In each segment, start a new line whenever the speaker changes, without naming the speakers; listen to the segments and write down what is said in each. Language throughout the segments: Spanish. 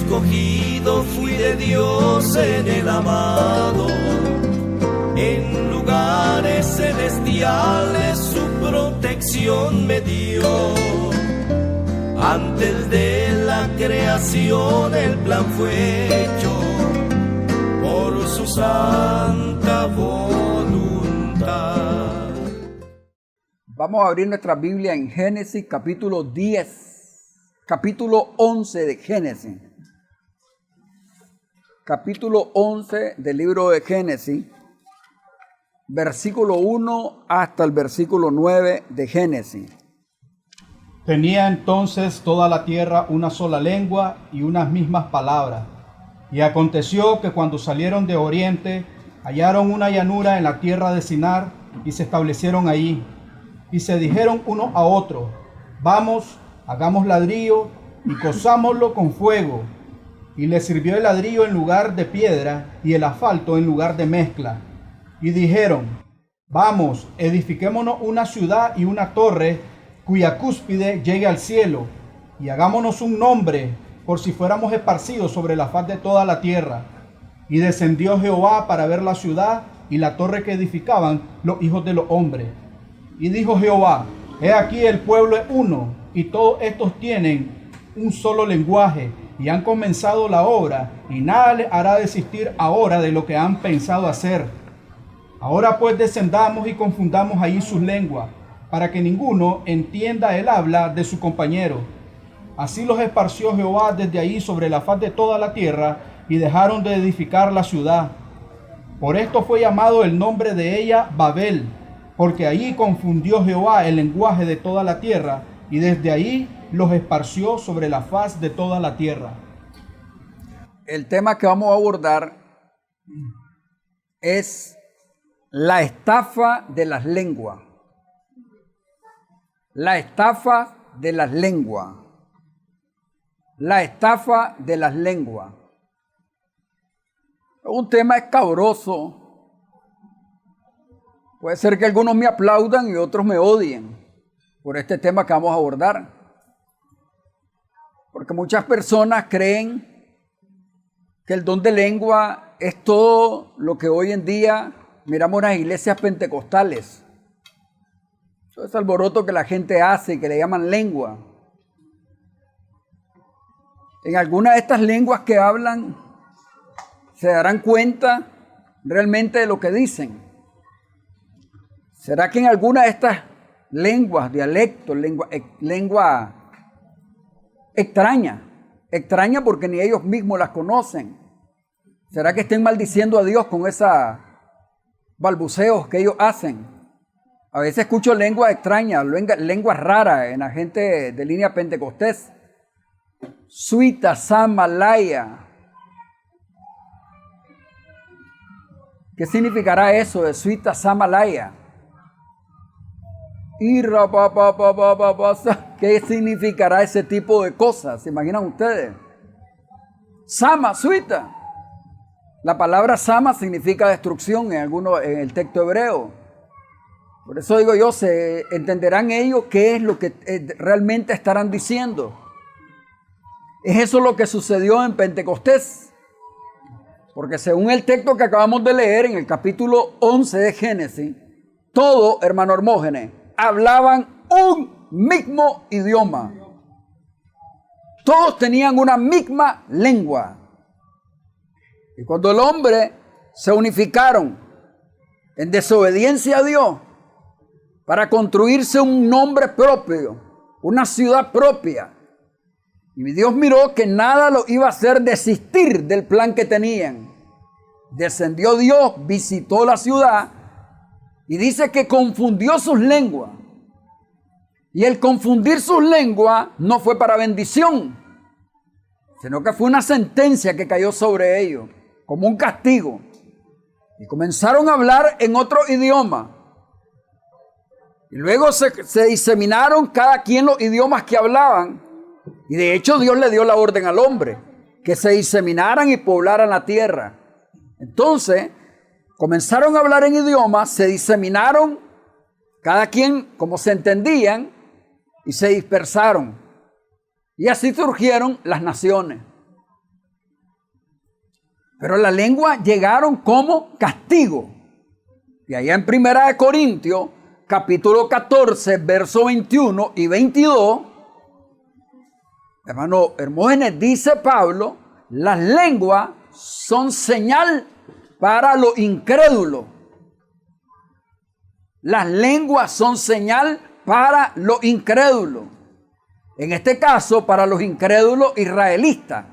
escogido fui de Dios en el amado, en lugares celestiales su protección me dio. Antes de la creación el plan fue hecho por su santa voluntad.
Vamos a abrir nuestra Biblia en Génesis capítulo 11 de Génesis. Capítulo 11 del libro de Génesis, versículo 1 hasta el versículo 9 de Génesis.
Tenía entonces toda la tierra una sola lengua y unas mismas palabras. Y aconteció que cuando salieron de oriente, hallaron una llanura en la tierra de Sinar y se establecieron allí. Y se dijeron uno a otro: vamos, hagamos ladrillo y cozámoslo con fuego. Y les sirvió el ladrillo en lugar de piedra y el asfalto en lugar de mezcla. Y dijeron: vamos, edifiquémonos una ciudad y una torre cuya cúspide llegue al cielo, y hagámonos un nombre, por si fuéramos esparcidos sobre la faz de toda la tierra. Y descendió Jehová para ver la ciudad y la torre que edificaban los hijos de los hombres. Y dijo Jehová: he aquí el pueblo es uno, y todos estos tienen un solo lenguaje, y han comenzado la obra, y nada les hará desistir ahora de lo que han pensado hacer. Ahora pues descendamos y confundamos allí sus lenguas, para que ninguno entienda el habla de su compañero. Así los esparció Jehová desde ahí sobre la faz de toda la tierra, y dejaron de edificar la ciudad. Por esto fue llamado el nombre de ella Babel, porque allí confundió Jehová el lenguaje de toda la tierra, y desde ahí los esparció sobre la faz de toda la tierra.
El tema que vamos a abordar es la estafa de las lenguas. La estafa de las lenguas. La estafa de las lenguas. Es un tema escabroso. Puede ser que algunos me aplaudan y otros me odien por este tema que vamos a abordar. Porque muchas personas creen que el don de lengua es todo lo que hoy en día miramos en las iglesias pentecostales. Todo ese alboroto que la gente hace y que le llaman lengua. En algunas de estas lenguas que hablan, se darán cuenta realmente de lo que dicen. ¿Será que en alguna de estas lenguas, dialectos, lengua extraña porque ni ellos mismos las conocen? ¿Será que estén maldiciendo a Dios con esos balbuceos que ellos hacen? A veces escucho lenguas extrañas, lenguas raras en la gente de línea pentecostés. Suita, Samalaya. ¿Qué significará eso de Suita, Samalaya? ¿Qué significará ese tipo de cosas? ¿Se imaginan ustedes? Sama, Suita. La palabra Sama significa destrucción en el texto hebreo. Por eso digo yo, se entenderán ellos qué es lo que realmente estarán diciendo. ¿Es eso lo que sucedió en Pentecostés? Porque según el texto que acabamos de leer en el capítulo 11 de Génesis, todos, hermano Hermógenes, hablaban un mismo idioma. Todos tenían una misma lengua. Y cuando el hombre se unificaron en desobediencia a Dios para construirse un nombre propio, una ciudad propia, y Dios miró que nada lo iba a hacer desistir del plan que tenían. Descendió Dios, visitó la ciudad y dice que confundió sus lenguas. Y el confundir sus lenguas no fue para bendición, sino que fue una sentencia que cayó sobre ellos, como un castigo. Y comenzaron a hablar en otro idioma. Y luego se diseminaron cada quien los idiomas que hablaban. Y de hecho Dios le dio la orden al hombre, que se diseminaran y poblaran la tierra. Entonces, comenzaron a hablar en idiomas, se diseminaron, cada quien como se entendían, y se dispersaron. Y así surgieron las naciones. Pero la lengua llegaron como castigo. Y allá en 1 Corintios, capítulo 14, verso 21 y 22, hermano Hermógenes, dice Pablo, las lenguas son señal para los incrédulos. Las lenguas son señal para los incrédulos. En este caso, para los incrédulos israelitas.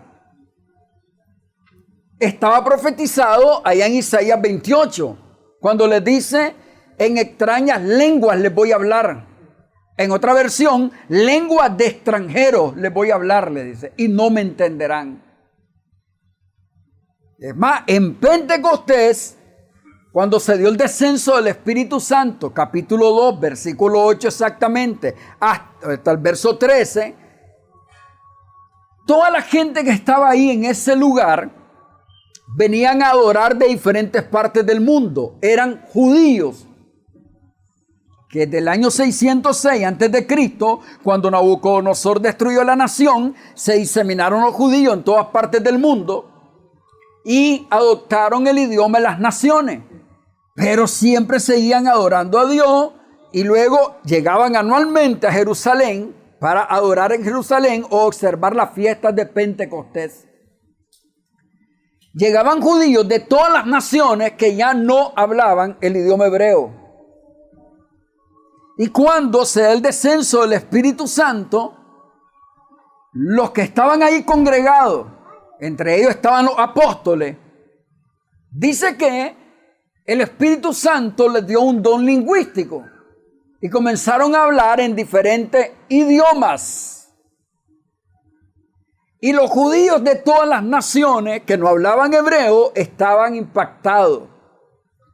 Estaba profetizado allá en Isaías 28, cuando les dice, en extrañas lenguas les voy a hablar. En otra versión, lenguas de extranjeros les voy a hablar, le dice, y no me entenderán. Es más, en Pentecostés, cuando se dio el descenso del Espíritu Santo, capítulo 2, versículo 8 exactamente, hasta el verso 13, toda la gente que estaba ahí en ese lugar venían a adorar de diferentes partes del mundo. Eran judíos que desde el año 606 a.C., cuando Nabucodonosor destruyó la nación, se diseminaron los judíos en todas partes del mundo y adoptaron el idioma de las naciones. Pero siempre seguían adorando a Dios y luego llegaban anualmente a Jerusalén para adorar en Jerusalén o observar las fiestas de Pentecostés. Llegaban judíos de todas las naciones que ya no hablaban el idioma hebreo. Y cuando se da el descenso del Espíritu Santo, los que estaban ahí congregados, entre ellos estaban los apóstoles, dice que el Espíritu Santo les dio un don lingüístico y comenzaron a hablar en diferentes idiomas. Y los judíos de todas las naciones que no hablaban hebreo estaban impactados,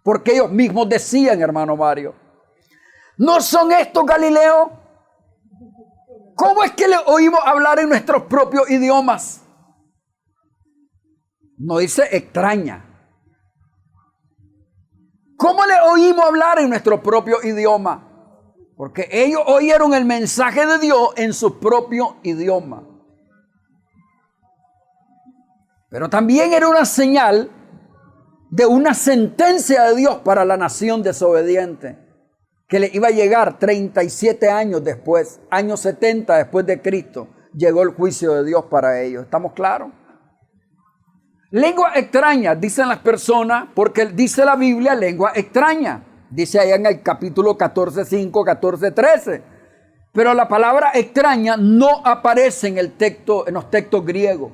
porque ellos mismos decían, hermano Mario, ¿no son estos galileos? ¿Cómo es que les oímos hablar en nuestros propios idiomas? No dice extraña. ¿Cómo le oímos hablar en nuestro propio idioma? Porque ellos oyeron el mensaje de Dios en su propio idioma. Pero también era una señal de una sentencia de Dios para la nación desobediente, que le iba a llegar 37 años después, años 70 después de Cristo, llegó el juicio de Dios para ellos. ¿Estamos claros? Lengua extraña, dicen las personas, porque dice la Biblia lengua extraña. Dice allá en el capítulo 14:5, 14:13. Pero la palabra extraña no aparece en el texto, en los textos griegos.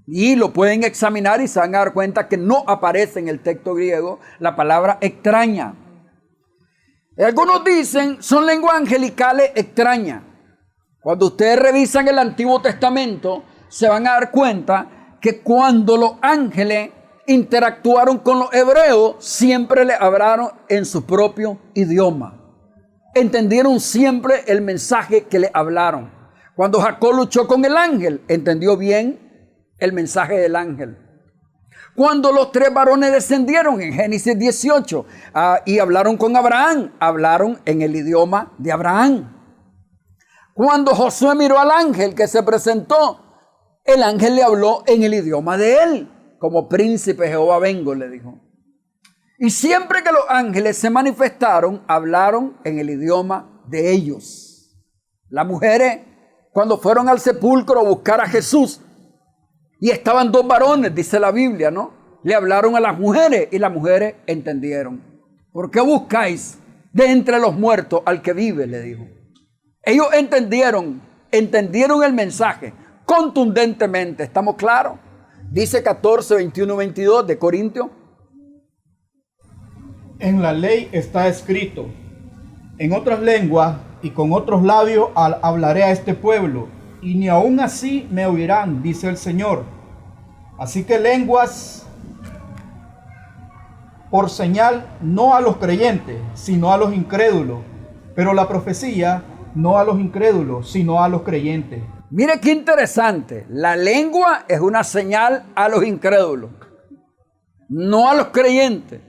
Y lo pueden examinar y se van a dar cuenta que no aparece en el texto griego la palabra extraña. Algunos dicen son lenguas angelicales extrañas. Cuando ustedes revisan el Antiguo Testamento, se van a dar cuenta que cuando los ángeles interactuaron con los hebreos, siempre les hablaron en su propio idioma. Entendieron siempre el mensaje que le hablaron. Cuando Jacob luchó con el ángel, entendió bien el mensaje del ángel. Cuando los 3 varones descendieron en Génesis 18 y hablaron con Abraham, hablaron en el idioma de Abraham. Cuando Josué miró al ángel que se presentó, el ángel le habló en el idioma de él. Como príncipe Jehová vengo, le dijo. Y siempre que los ángeles se manifestaron, hablaron en el idioma de ellos. Las mujeres, cuando fueron al sepulcro a buscar a Jesús, y estaban 2 varones, dice la Biblia, ¿no? Le hablaron a las mujeres y las mujeres entendieron. ¿Por qué buscáis de entre los muertos al que vive? Le dijo. Ellos entendieron el mensaje contundentemente. ¿Estamos claros? Dice 14, 21, 22 de Corintios.
En la ley está escrito, en otras lenguas y con otros labios hablaré a este pueblo, y ni aun así me oirán, dice el Señor. Así que lenguas por señal no a los creyentes, sino a los incrédulos, pero la profecía no a los incrédulos, sino a los creyentes.
Mire qué interesante. La lengua es una señal a los incrédulos, no a los creyentes.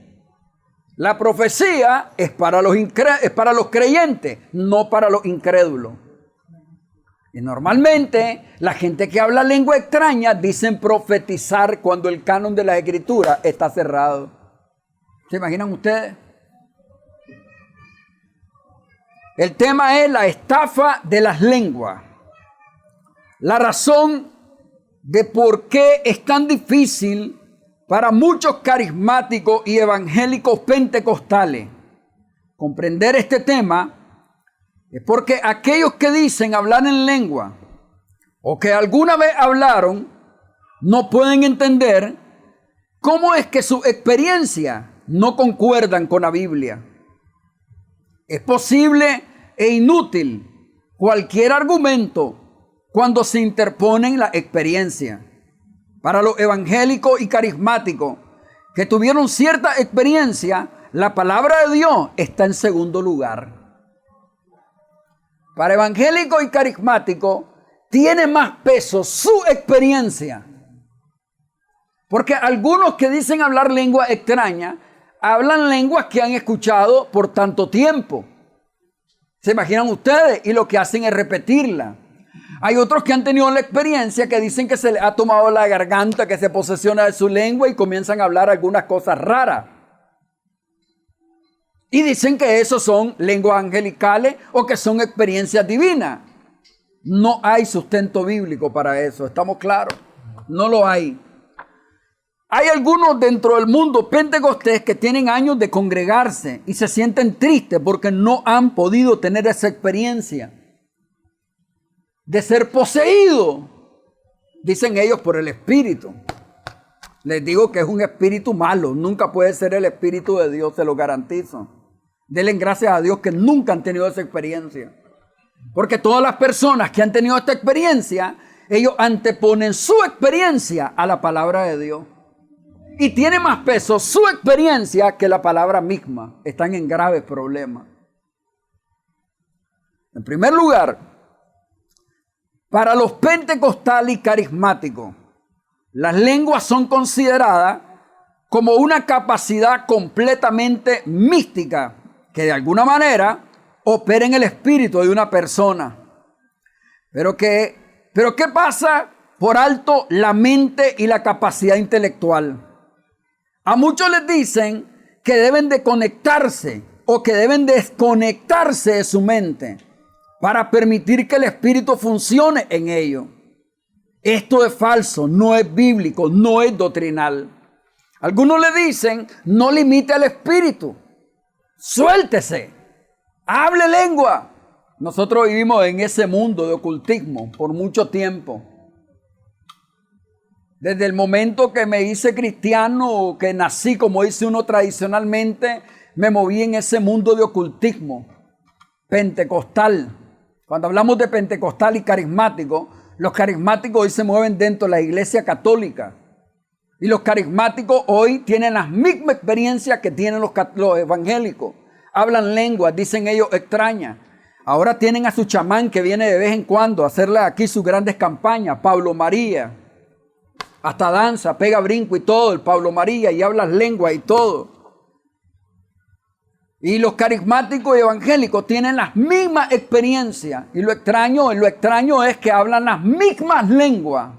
La profecía es para los creyentes, no para los incrédulos. Y normalmente la gente que habla lengua extraña dicen profetizar cuando el canon de la Escritura está cerrado. ¿Se imaginan ustedes? El tema es la estafa de las lenguas. La razón de por qué es tan difícil para muchos carismáticos y evangélicos pentecostales comprender este tema es porque aquellos que dicen hablar en lengua o que alguna vez hablaron no pueden entender cómo es que sus experiencias no concuerdan con la Biblia. Es posible e inútil cualquier argumento cuando se interponen la experiencia. Para los evangélicos y carismáticos que tuvieron cierta experiencia, la palabra de Dios está en segundo lugar. Para evangélicos y carismáticos tiene más peso su experiencia. Porque algunos que dicen hablar lengua extraña, hablan lenguas que han escuchado por tanto tiempo. ¿Se imaginan ustedes? Y lo que hacen es repetirla. Hay otros que han tenido la experiencia que dicen que se les ha tomado la garganta, que se posesiona de su lengua y comienzan a hablar algunas cosas raras. Y dicen que eso son lenguas angelicales o que son experiencias divinas. No hay sustento bíblico para eso, ¿estamos claros? No lo hay. Hay algunos dentro del mundo pentecostés que tienen años de congregarse y se sienten tristes porque no han podido tener esa experiencia de ser poseído, dicen ellos, por el Espíritu. Les digo que es un espíritu malo, nunca puede ser el Espíritu de Dios, se lo garantizo. Denle gracias a Dios que nunca han tenido esa experiencia. Porque todas las personas que han tenido esta experiencia, ellos anteponen su experiencia a la palabra de Dios. Y tiene más peso su experiencia que la palabra misma. Están en graves problemas. En primer lugar, para los pentecostales y carismáticos, las lenguas son consideradas como una capacidad completamente mística que de alguna manera opera en el espíritu de una persona. Pero ¿qué pasa por alto la mente y la capacidad intelectual? A muchos les dicen que deben de conectarse o que deben desconectarse de su mente para permitir que el espíritu funcione en ellos. Esto es falso, no es bíblico, no es doctrinal. Algunos le dicen, no limite al espíritu, suéltese, hable lengua. Nosotros vivimos en ese mundo de ocultismo por mucho tiempo. Desde el momento que me hice cristiano, que nací, como dice uno tradicionalmente, me moví en ese mundo de ocultismo pentecostal. Cuando hablamos de pentecostal y carismático, los carismáticos hoy se mueven dentro de la iglesia católica. Y los carismáticos hoy tienen las mismas experiencias que tienen los evangélicos. Hablan lenguas, dicen ellos extrañas. Ahora tienen a su chamán que viene de vez en cuando a hacerle aquí sus grandes campañas. Pablo María. Hasta danza, pega brinco y todo, el Pablo María, y habla lenguas y todo. Y los carismáticos y evangélicos tienen las mismas experiencias. Y lo extraño es que hablan las mismas lenguas.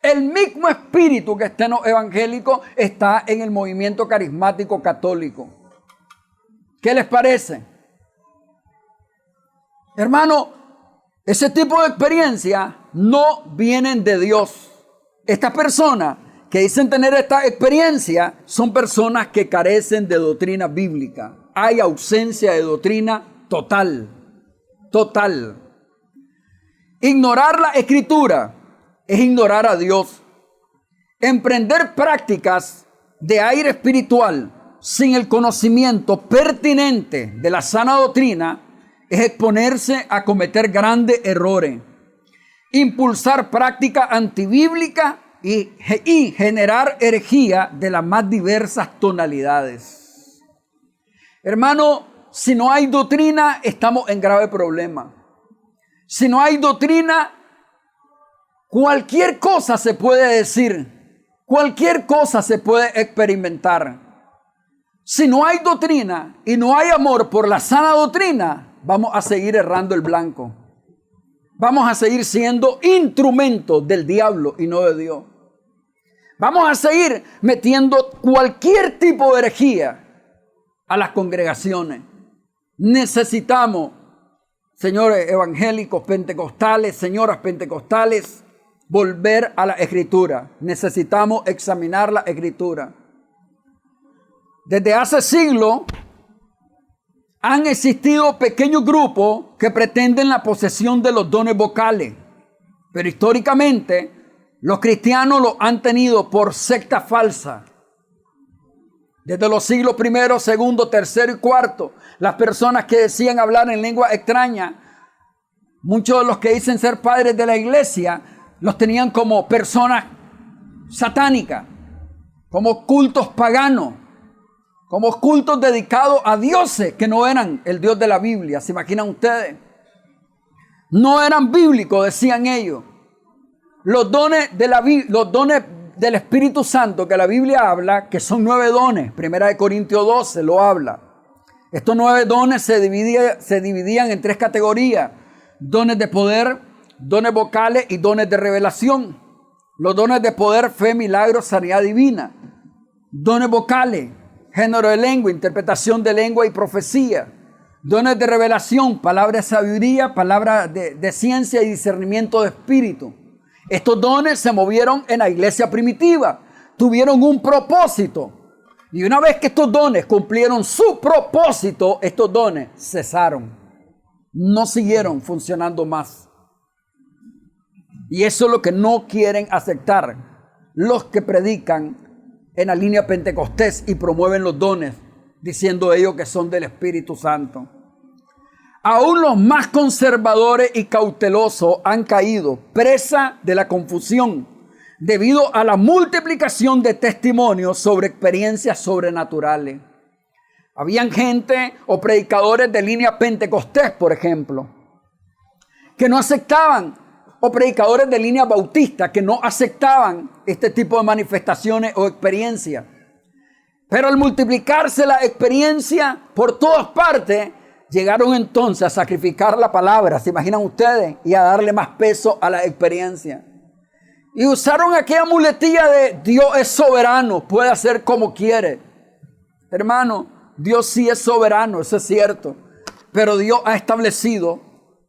El mismo espíritu que está en los evangélicos está en el movimiento carismático católico. ¿Qué les parece? Hermano, ese tipo de experiencias no vienen de Dios. Estas personas que dicen tener esta experiencia son personas que carecen de doctrina bíblica. Hay ausencia de doctrina total. Total. Ignorar la Escritura es ignorar a Dios. Emprender prácticas de aire espiritual sin el conocimiento pertinente de la sana doctrina es exponerse a cometer grandes errores. Impulsar prácticas antibíblicas y generar herejía de las más diversas tonalidades. Hermano, si no hay doctrina, estamos en grave problema. Si no hay doctrina, cualquier cosa se puede decir, cualquier cosa se puede experimentar. Si no hay doctrina y no hay amor por la sana doctrina, vamos a seguir errando el blanco. vamos a seguir siendo instrumentos del diablo y no de Dios. Vamos a seguir metiendo cualquier tipo de herejía a las congregaciones. Necesitamos, señores evangélicos, pentecostales, señoras pentecostales, volver a la Escritura. Necesitamos examinar la Escritura. Desde hace siglos han existido pequeños grupos que pretenden la posesión de los dones vocales, pero históricamente los cristianos lo han tenido por secta falsa. Desde los siglos primero, segundo, tercero y cuarto, las personas que decían hablar en lengua extraña, muchos de los que dicen ser padres de la iglesia, los tenían como personas satánicas, como cultos paganos, como cultos dedicados a dioses que no eran el Dios de la Biblia. ¿Se imaginan ustedes? No eran bíblicos, decían ellos. Los dones del Espíritu Santo que la Biblia habla, que son 9 dones, 1 Corintios 12 lo habla. Estos 9 dones se dividían en 3 categorías: dones de poder, dones vocales y dones de revelación. Los dones de poder: fe, milagros, sanidad divina. Dones vocales: género de lengua, interpretación de lengua y profecía. Dones de revelación: palabra de sabiduría, palabra de ciencia y discernimiento de espíritu. Estos dones se movieron en la iglesia primitiva, tuvieron un propósito. Y una vez que estos dones cumplieron su propósito, estos dones cesaron. No siguieron funcionando más. Y eso es lo que no quieren aceptar los que predican en la línea pentecostés y promueven los dones, diciendo ellos que son del Espíritu Santo. Aún los más conservadores y cautelosos han caído presa de la confusión debido a la multiplicación de testimonios sobre experiencias sobrenaturales. Habían gente o predicadores de línea pentecostés, por ejemplo, que no aceptaban, o predicadores de línea bautista que no aceptaban este tipo de manifestaciones o experiencias. Pero al multiplicarse la experiencia por todas partes, llegaron entonces a sacrificar la palabra, ¿se imaginan ustedes? Y a darle más peso a la experiencia. Y usaron aquella muletilla de Dios es soberano, puede hacer como quiere. Hermano, Dios sí es soberano, eso es cierto. Pero Dios ha establecido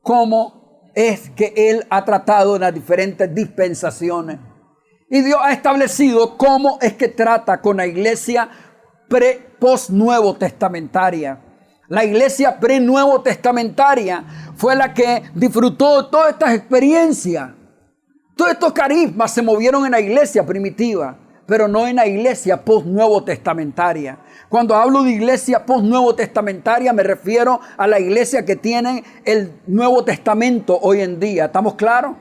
cómo es que Él ha tratado en las diferentes dispensaciones. Y Dios ha establecido cómo es que trata con la iglesia post-nuevo testamentaria. La iglesia pre-nuevo testamentaria fue la que disfrutó de todas estas experiencias. Todos estos carismas se movieron en la iglesia primitiva, pero no en la iglesia post-nuevo testamentaria. Cuando hablo de iglesia post-nuevo testamentaria, me refiero a la iglesia que tiene el Nuevo Testamento hoy en día. ¿Estamos claros?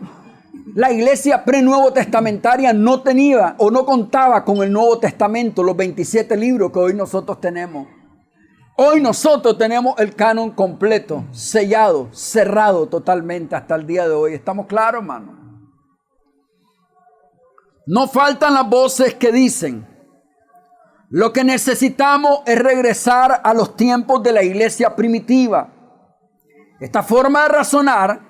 La iglesia pre-nuevo testamentaria no tenía o no contaba con el Nuevo Testamento, los 27 libros que hoy nosotros tenemos. Hoy nosotros tenemos el canon completo, sellado, cerrado totalmente hasta el día de hoy. ¿Estamos claros, hermano? No faltan las voces que dicen: lo que necesitamos es regresar a los tiempos de la iglesia primitiva. Esta forma de razonar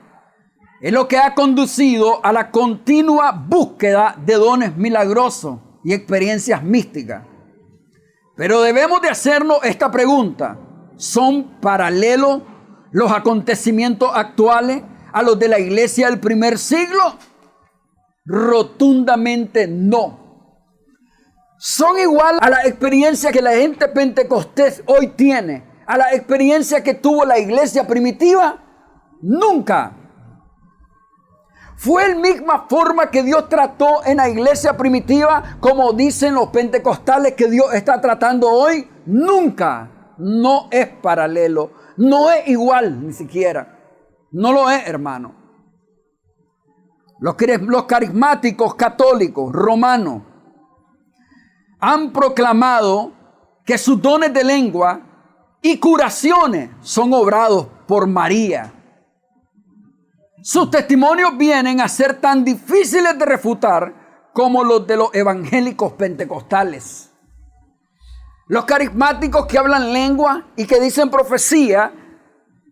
es lo que ha conducido a la continua búsqueda de dones milagrosos y experiencias místicas. Pero debemos de hacernos esta pregunta: ¿son paralelos los acontecimientos actuales a los de la iglesia del primer siglo? Rotundamente no. ¿Son igual a la experiencia que la gente pentecostés hoy tiene a la experiencia que tuvo la iglesia primitiva? Nunca. ¿Fue la misma forma que Dios trató en la iglesia primitiva como dicen los pentecostales que Dios está tratando hoy? Nunca. No es paralelo. No es igual ni siquiera. No lo es, hermano. Los carismáticos católicos romanos han proclamado que sus dones de lengua y curaciones son obrados por María. Sus testimonios vienen a ser tan difíciles de refutar como los de los evangélicos pentecostales. Los carismáticos que hablan lengua y que dicen profecía,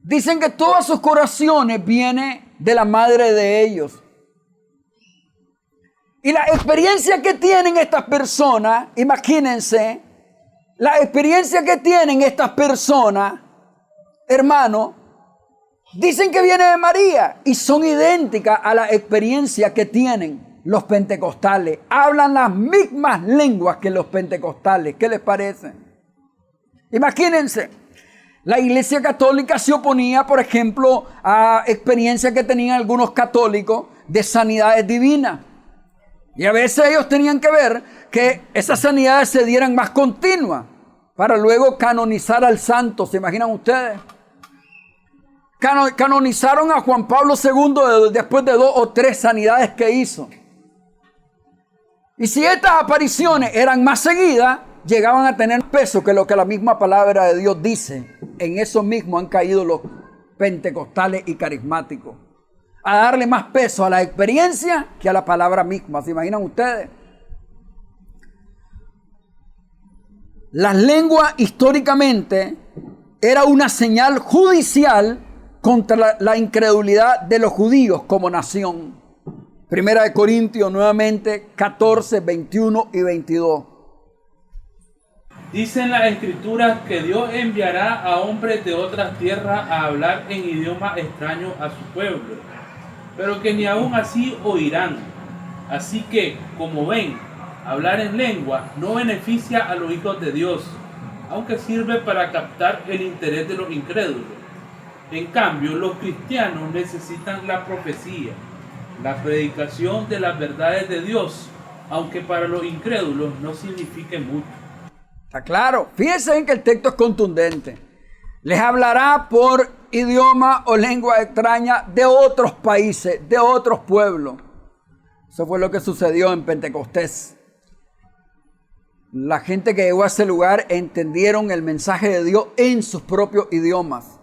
dicen que todas sus curaciones vienen de la madre de ellos. Y la experiencia que tienen estas personas, imagínense, la experiencia que tienen estas personas, hermano, dicen que viene de María y son idénticas a la experiencia que tienen los pentecostales. Hablan las mismas lenguas que los pentecostales. ¿Qué les parece? Imagínense, la Iglesia Católica se oponía, por ejemplo, a experiencias que tenían algunos católicos de sanidades divinas. Y a veces ellos tenían que ver que esas sanidades se dieran más continuas para luego canonizar al santo. ¿Se imaginan ustedes? Canonizaron a Juan Pablo II después de 2 o 3 sanidades que hizo. Y si estas apariciones eran más seguidas, llegaban a tener peso que lo que la misma palabra de Dios dice. En eso mismo han caído los pentecostales y carismáticos, a darle más peso a la experiencia que a la palabra misma. ¿Se imaginan ustedes? Las lenguas históricamente era una señal judicial contra la incredulidad de los judíos como nación. Primera de Corintios nuevamente 14, 21 y 22.
Dicen las escrituras que Dios enviará a hombres de otras tierras a hablar en idioma extraño a su pueblo, pero que ni aún así oirán. Así que, como ven, hablar en lengua no beneficia a los hijos de Dios, aunque sirve para captar el interés de los incrédulos. En cambio, los cristianos necesitan la profecía, la predicación de las verdades de Dios, aunque para los incrédulos no signifique mucho.
Está claro. Fíjense en que el texto es contundente. Les hablará por idioma o lengua extraña de otros países, de otros pueblos. Eso fue lo que sucedió en Pentecostés. La gente que llegó a ese lugar entendieron el mensaje de Dios en sus propios idiomas.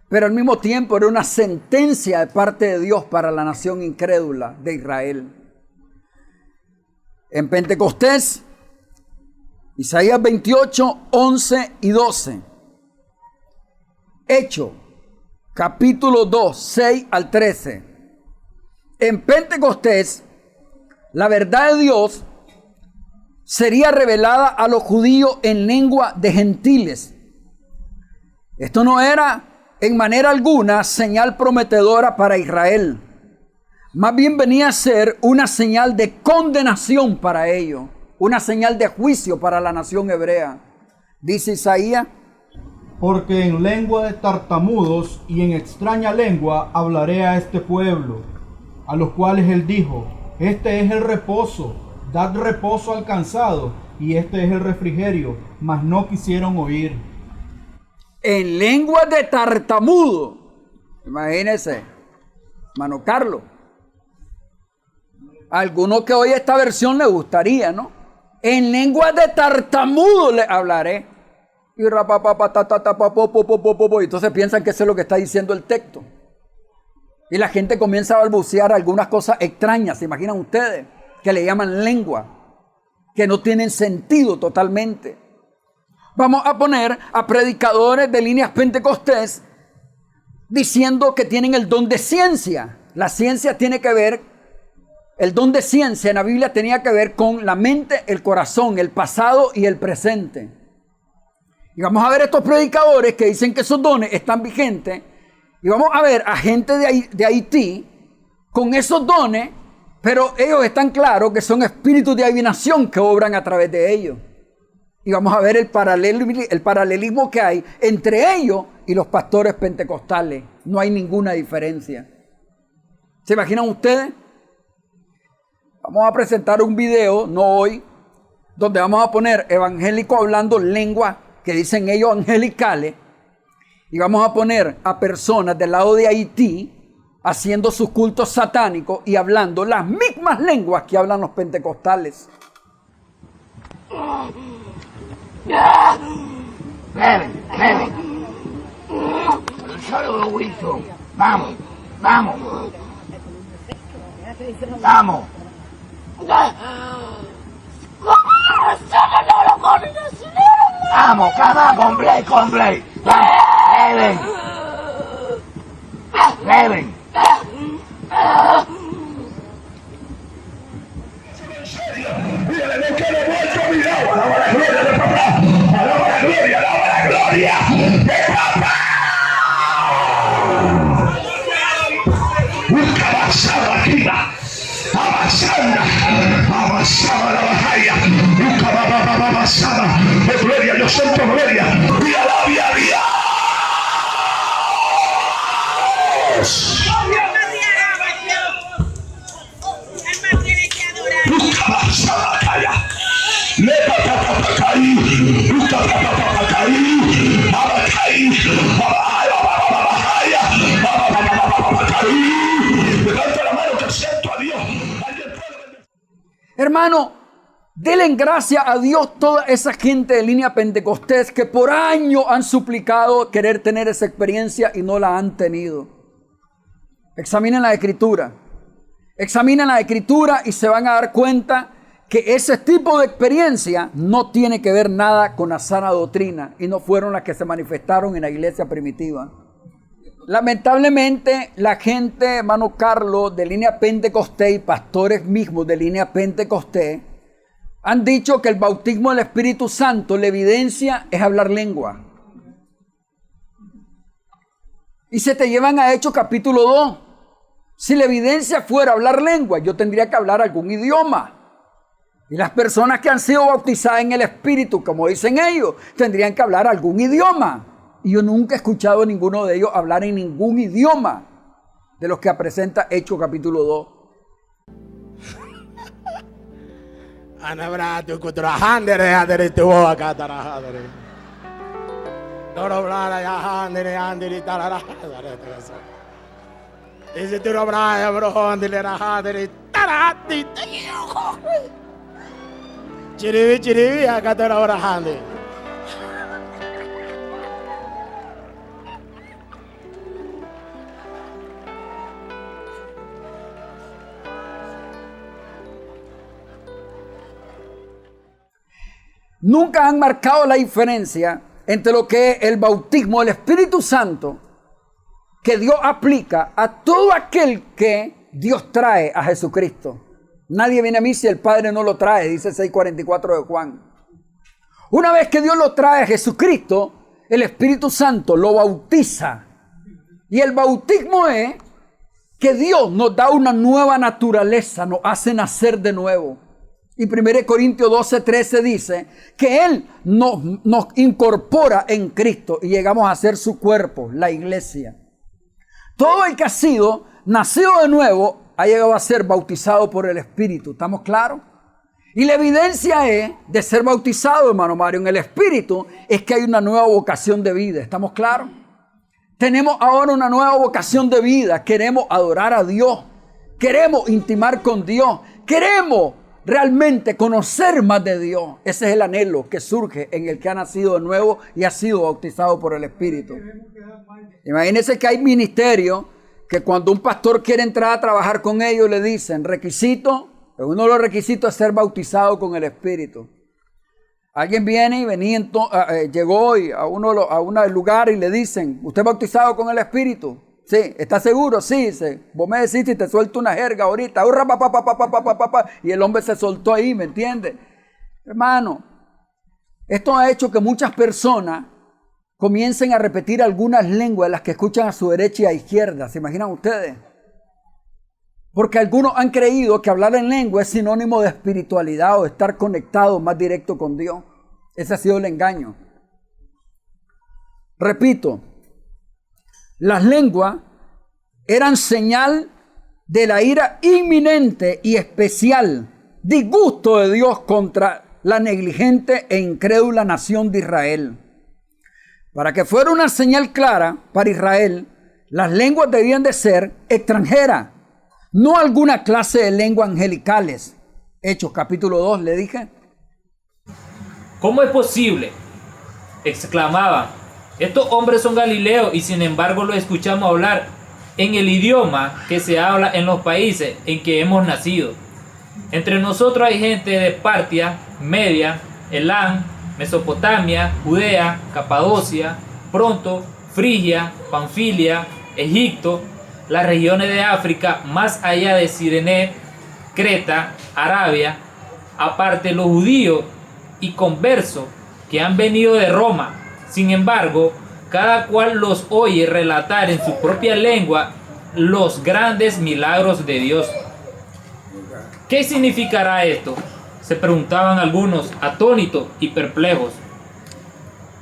Pero al mismo tiempo era una sentencia de parte de Dios para la nación incrédula de Israel. En Pentecostés, Isaías 28, 11 y 12. Hecho, capítulo 2, 6 al 13. En Pentecostés, la verdad de Dios sería revelada a los judíos en lengua de gentiles. Esto no era en manera alguna señal prometedora para Israel. Más bien venía a ser una señal de condenación para ellos, una señal de juicio para la nación hebrea. Dice Isaías:
porque en lengua de tartamudos y en extraña lengua hablaré a este pueblo, a los cuales él dijo: este es el reposo, dad reposo al cansado, y este es el refrigerio, mas no quisieron oír.
En lengua de tartamudo. Imagínense, hermano Carlos. A alguno que oye esta versión le gustaría, ¿no? En lengua de tartamudo le hablaré. Y entonces piensan que eso es lo que está diciendo el texto. Y la gente comienza a balbucear algunas cosas extrañas, ¿se imaginan ustedes? Que le llaman lengua, que no tienen sentido totalmente. Vamos a poner a predicadores de líneas pentecostés diciendo que tienen el don de ciencia. La ciencia tiene que ver, el don de ciencia en la Biblia tenía que ver con la mente, el corazón, el pasado y el presente. Y vamos a ver estos predicadores que dicen que esos dones están vigentes. Y vamos a ver a gente de Haití con esos dones, pero ellos están claros que son espíritus de adivinación que obran a través de ellos. Y vamos a ver el paralelismo que hay entre ellos y los pastores pentecostales. No hay ninguna diferencia. ¿Se imaginan ustedes? Vamos a presentar un video, no hoy, donde vamos a poner evangélicos hablando lenguas que dicen ellos angelicales. Y vamos a poner a personas del lado de Haití haciendo sus cultos satánicos y hablando las mismas lenguas que hablan los pentecostales.
Beben. Solo Wilson. Vamos. Vamos, cama, complete. Beben.
serio. Dígale, no quiero muerto mi agua. Alaba la gloria de papá. Alaba la gloria, alaba la gloria de papá. Busca avanzada aquí. Avanzada la batalla. Busca avanzada. Oh, gloria, yo siento gloria. Y alabia a Dios. Busca avanzada la batalla. Levanta la mano que siento a Dios.
Hermano, denle gracias a Dios toda esa gente de Línea Pentecostés que por años han suplicado querer tener esa experiencia y no la han tenido. Examinen la Escritura. Examinen la Escritura y se van a dar cuenta que ese tipo de experiencia no tiene que ver nada con la sana doctrina y no fueron las que se manifestaron en la iglesia primitiva. Lamentablemente, la gente, hermano Carlos, de Línea Pentecostés y pastores mismos de Línea Pentecostés han dicho que el bautismo del Espíritu Santo, la evidencia es hablar lengua. Y se te llevan a Hechos capítulo 2. Si la evidencia fuera hablar lengua, yo tendría que hablar algún idioma. Y las personas que han sido bautizadas en el Espíritu, como dicen ellos, tendrían que hablar algún idioma. Y yo nunca he escuchado a ninguno de ellos hablar en ningún idioma de los que presenta Hechos capítulo 2. Nunca han marcado la diferencia entre lo que es el bautismo del Espíritu Santo que Dios aplica a todo aquel que Dios trae a Jesucristo. Nadie viene a mí si el Padre no lo trae, dice 6:44 de Juan. Una vez que Dios lo trae a Jesucristo, el Espíritu Santo lo bautiza. Y el bautismo es que Dios nos da una nueva naturaleza, nos hace nacer de nuevo. Y 1 Corintios 12:13 dice que Él nos incorpora en Cristo y llegamos a ser su cuerpo, la iglesia. Todo el que ha sido nacido de nuevo ha llegado a ser bautizado por el Espíritu. ¿Estamos claros? Y la evidencia de ser bautizado, hermano Mario, en el Espíritu es que hay una nueva vocación de vida. ¿Estamos claros? Tenemos ahora una nueva vocación de vida. Queremos adorar a Dios. Queremos intimar con Dios. Queremos realmente conocer más de Dios. Ese es el anhelo que surge en el que ha nacido de nuevo y ha sido bautizado por el Espíritu. Imagínense que hay ministerios que cuando un pastor quiere entrar a trabajar con ellos le dicen requisito, uno de los requisitos es ser bautizado con el Espíritu. Alguien viene y llegó a un lugar y le dicen, ¿usted es bautizado con el Espíritu? Sí, ¿está seguro? Sí, dice, vos me decís y te suelto una jerga ahorita. Y el hombre se soltó ahí, ¿me entiende? Hermano, esto ha hecho que muchas personas comiencen a repetir algunas lenguas de las que escuchan a su derecha y a izquierda. ¿Se imaginan ustedes? Porque algunos han creído que hablar en lengua es sinónimo de espiritualidad o de estar conectado más directo con Dios. Ese ha sido el engaño. Repito, las lenguas eran señal de la ira inminente y especial disgusto de Dios contra la negligente e incrédula nación de Israel. Para que fuera una señal clara para Israel, las lenguas debían de ser extranjeras, no alguna clase de lenguas angelicales. Hechos capítulo 2, le dije.
¿Cómo es posible?, exclamaban. Estos hombres son galileos y sin embargo los escuchamos hablar en el idioma que se habla en los países en que hemos nacido. Entre nosotros hay gente de Partia, Media, Elán, Mesopotamia, Judea, Capadocia, Ponto, Frigia, Panfilia, Egipto, las regiones de África, más allá de Cirene, Creta, Arabia, aparte los judíos y conversos que han venido de Roma. Sin embargo, cada cual los oye relatar en su propia lengua los grandes milagros de Dios. ¿Qué significará esto?, se preguntaban algunos, atónitos y perplejos.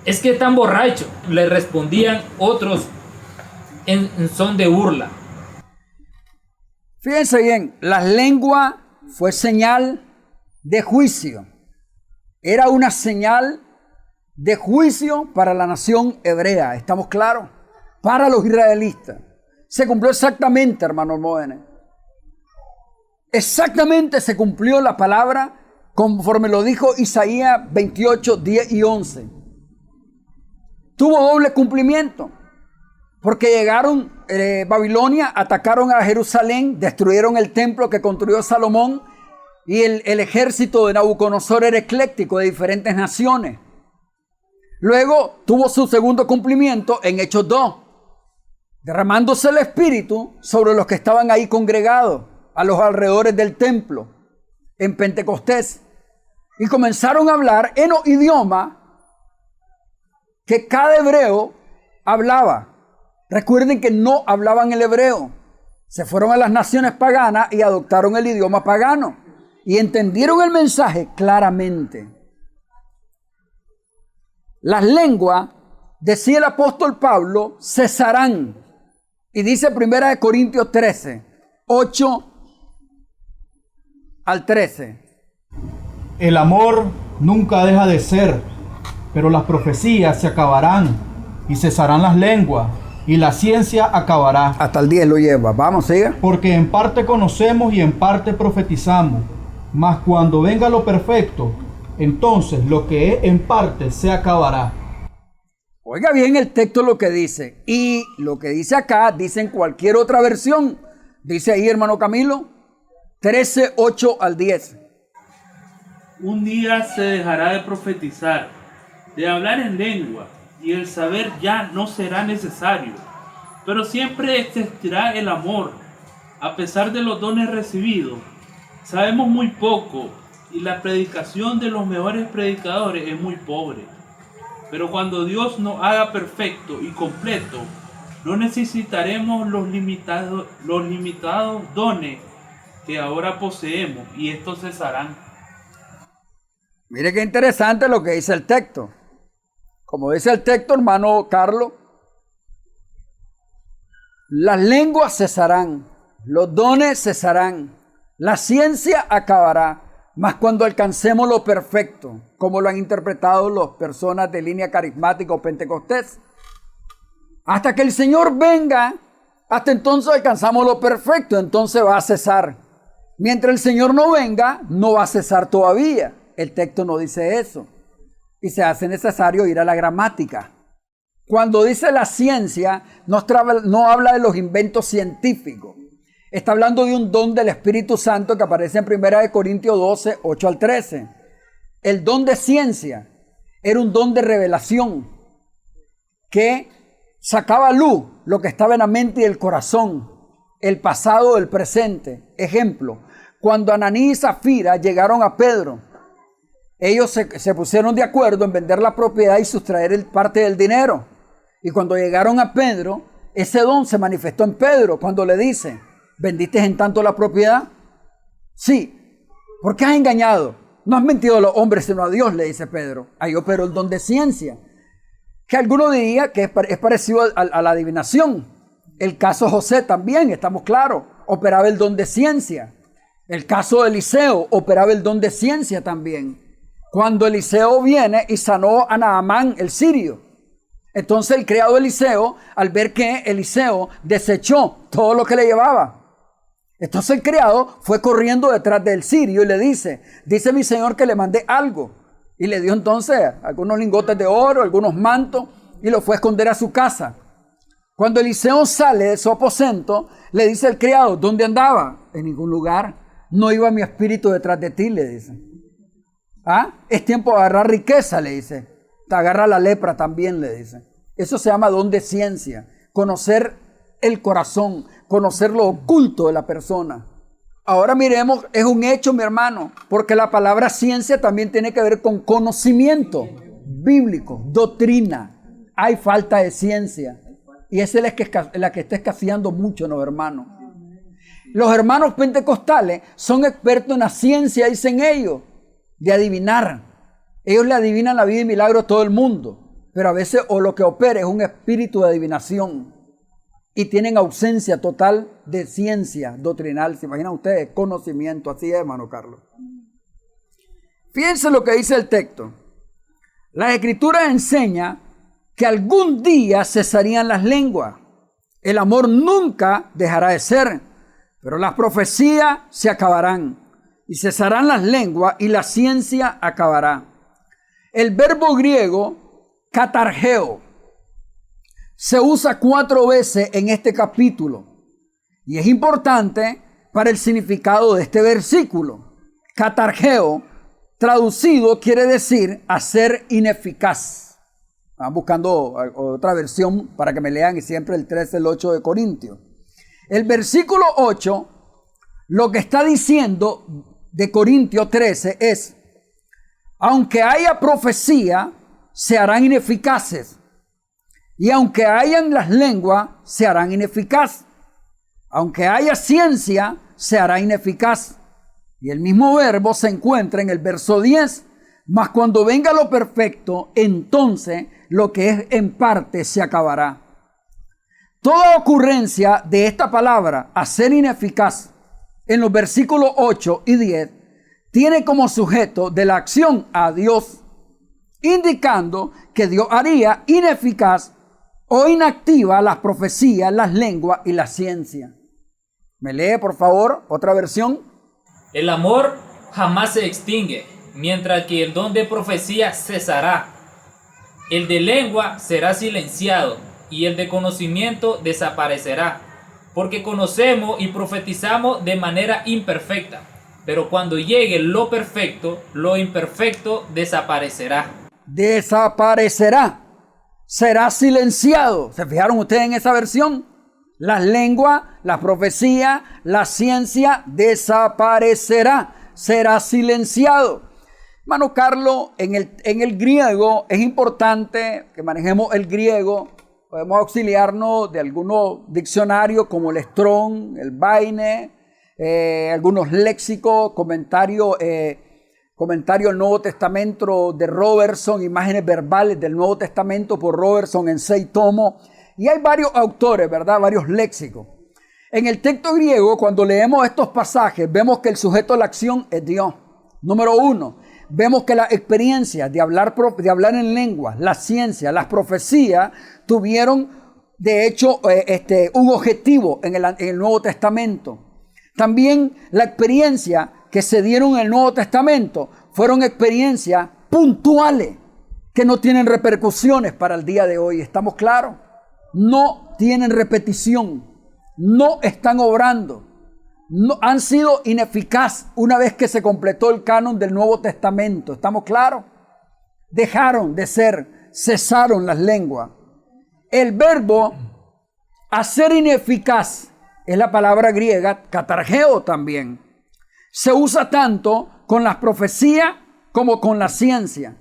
¿Es que están borrachos?, le respondían otros en son de burla.
Fíjense bien, la lengua fue señal de juicio. Era una señal de juicio para la nación hebrea, ¿estamos claros? Para los israelitas. Se cumplió exactamente, hermanos jóvenes. Exactamente se cumplió la palabra conforme lo dijo Isaías 28, 10 y 11. Tuvo doble cumplimiento, porque llegaron Babilonia, atacaron a Jerusalén, destruyeron el templo que construyó Salomón, y el ejército de Nabucodonosor era ecléctico de diferentes naciones. Luego tuvo su segundo cumplimiento en Hechos 2, derramándose el Espíritu sobre los que estaban ahí congregados a los alrededores del templo en Pentecostés, y comenzaron a hablar en los idiomas que cada hebreo hablaba. Recuerden que no hablaban el hebreo, se fueron a las naciones paganas y adoptaron el idioma pagano y entendieron el mensaje claramente. Las lenguas, decía el apóstol Pablo, cesarán. Y dice 1 Corintios 13, 8 al 13.
El amor nunca deja de ser, pero las profecías se acabarán y cesarán las lenguas y la ciencia acabará.
Hasta el 10 lo lleva. Vamos, siga.
Porque en parte conocemos y en parte profetizamos, mas cuando venga lo perfecto, entonces lo que es en parte se acabará.
Oiga bien el texto lo que dice. Y lo que dice acá, dice en cualquier otra versión. Dice ahí, hermano Camilo, 13, 8 al 10.
Un día se dejará de profetizar, de hablar en lengua, y el saber ya no será necesario. Pero siempre existirá el amor. A pesar de los dones recibidos, sabemos muy poco, y la predicación de los mejores predicadores es muy pobre. Pero cuando Dios nos haga perfecto y completo, no necesitaremos los limitados dones que ahora poseemos, y estos cesarán.
Mire qué interesante lo que dice el texto. Como dice el texto, hermano Carlos, las lenguas cesarán, los dones cesarán, la ciencia acabará. Mas cuando alcancemos lo perfecto, como lo han interpretado las personas de línea carismática o pentecostés, hasta que el Señor venga, hasta entonces alcanzamos lo perfecto, entonces va a cesar. Mientras el Señor no venga, no va a cesar todavía. El texto no dice eso. Y se hace necesario ir a la gramática. Cuando dice la ciencia, no habla de los inventos científicos. Está hablando de un don del Espíritu Santo que aparece en 1 Corintios 12, 8 al 13. El don de ciencia era un don de revelación que sacaba a luz lo que estaba en la mente y el corazón, el pasado del presente. Ejemplo, cuando Ananí y Zafira llegaron a Pedro, ellos se pusieron de acuerdo en vender la propiedad y sustraer parte del dinero. Y cuando llegaron a Pedro, ese don se manifestó en Pedro cuando le dice: ¿vendiste en tanto la propiedad? Sí. ¿Por qué has engañado? No has mentido a los hombres sino a Dios, le dice Pedro. Ahí operó el don de ciencia, que alguno diría que es parecido a la adivinación. El caso José también, estamos claros, operaba el don de ciencia. El caso de Eliseo operaba el don de ciencia también. Cuando Eliseo viene y sanó a Naamán el sirio, entonces el criado Eliseo, al ver que Eliseo desechó todo lo que le llevaba, entonces el criado fue corriendo detrás del sirio y le dice mi señor que le mandé algo. Y le dio entonces algunos lingotes de oro, algunos mantos, y lo fue a esconder a su casa. Cuando Eliseo sale de su aposento, le dice el criado: ¿dónde andaba? En ningún lugar. No iba mi espíritu detrás de ti, le dice. Es tiempo de agarrar riqueza, le dice. Te agarra la lepra también, le dice. Eso se llama don de ciencia. Conocer el corazón, conocer lo oculto de la persona. Ahora miremos, es un hecho, mi hermano, porque la palabra ciencia también tiene que ver con conocimiento bíblico, doctrina. Hay falta de ciencia. Y esa es la que está escaseando mucho, ¿no, hermano? Los hermanos pentecostales son expertos en la ciencia, dicen ellos, de adivinar. Ellos le adivinan la vida y milagros a todo el mundo. Pero a veces o lo que opera es un espíritu de adivinación. Y tienen ausencia total de ciencia doctrinal. ¿Se imaginan ustedes? Conocimiento. Así es, hermano Carlos. Fíjense lo que dice el texto. La Escritura enseña que algún día cesarían las lenguas. El amor nunca dejará de ser, pero las profecías se acabarán y cesarán las lenguas y la ciencia acabará. El verbo griego katargeo se usa 4 veces en este capítulo y es importante para el significado de este versículo. Katargeo, traducido, quiere decir hacer ineficaz. Van buscando otra versión para que me lean y siempre el 13, el 8 de Corintios. El versículo 8, lo que está diciendo de Corintios 13 es, aunque haya profecía, se harán ineficaces. Y aunque hayan las lenguas, se harán ineficaces. Aunque haya ciencia, se hará ineficaz. Y el mismo verbo se encuentra en el verso 10. Mas cuando venga lo perfecto, entonces lo que es en parte se acabará. Toda ocurrencia de esta palabra, hacer ineficaz, en los versículos 8 y 10, tiene como sujeto de la acción a Dios, indicando que Dios haría ineficaz o inactiva las profecías, las lenguas y la ciencia. ¿Me lee, por favor, otra versión?
El amor jamás se extingue, mientras que el don de profecía cesará. El de lengua será silenciado y el de conocimiento desaparecerá, porque conocemos y profetizamos de manera imperfecta, pero cuando llegue lo perfecto, lo imperfecto desaparecerá.
Desaparecerá, será silenciado. ¿Se fijaron ustedes en esa versión? Las lenguas, la profecía, la ciencia desaparecerá, será silenciado. Hermano Carlos, en el griego es importante que manejemos el griego. Podemos auxiliarnos de algunos diccionarios como el Strong, el Vine, algunos léxicos, comentarios del Nuevo Testamento de Robertson, imágenes verbales del Nuevo Testamento por Robertson en 6 tomos. Y hay varios autores, ¿verdad? Varios léxicos. En el texto griego, cuando leemos estos pasajes, vemos que el sujeto de la acción es Dios. Número 1, vemos que las experiencias de hablar en lenguas, la ciencia, las profecías, tuvieron, de hecho, un objetivo en el Nuevo Testamento. También la experiencia que se dieron en el Nuevo Testamento fueron experiencias puntuales que no tienen repercusiones para el día de hoy. ¿Estamos claros? No tienen repetición, no están obrando, no, han sido ineficaces una vez que se completó el canon del Nuevo Testamento. ¿Estamos claros? Dejaron de ser, cesaron las lenguas. El verbo hacer ineficaz es la palabra griega katargeo también. Se usa tanto con las profecías como con la ciencia,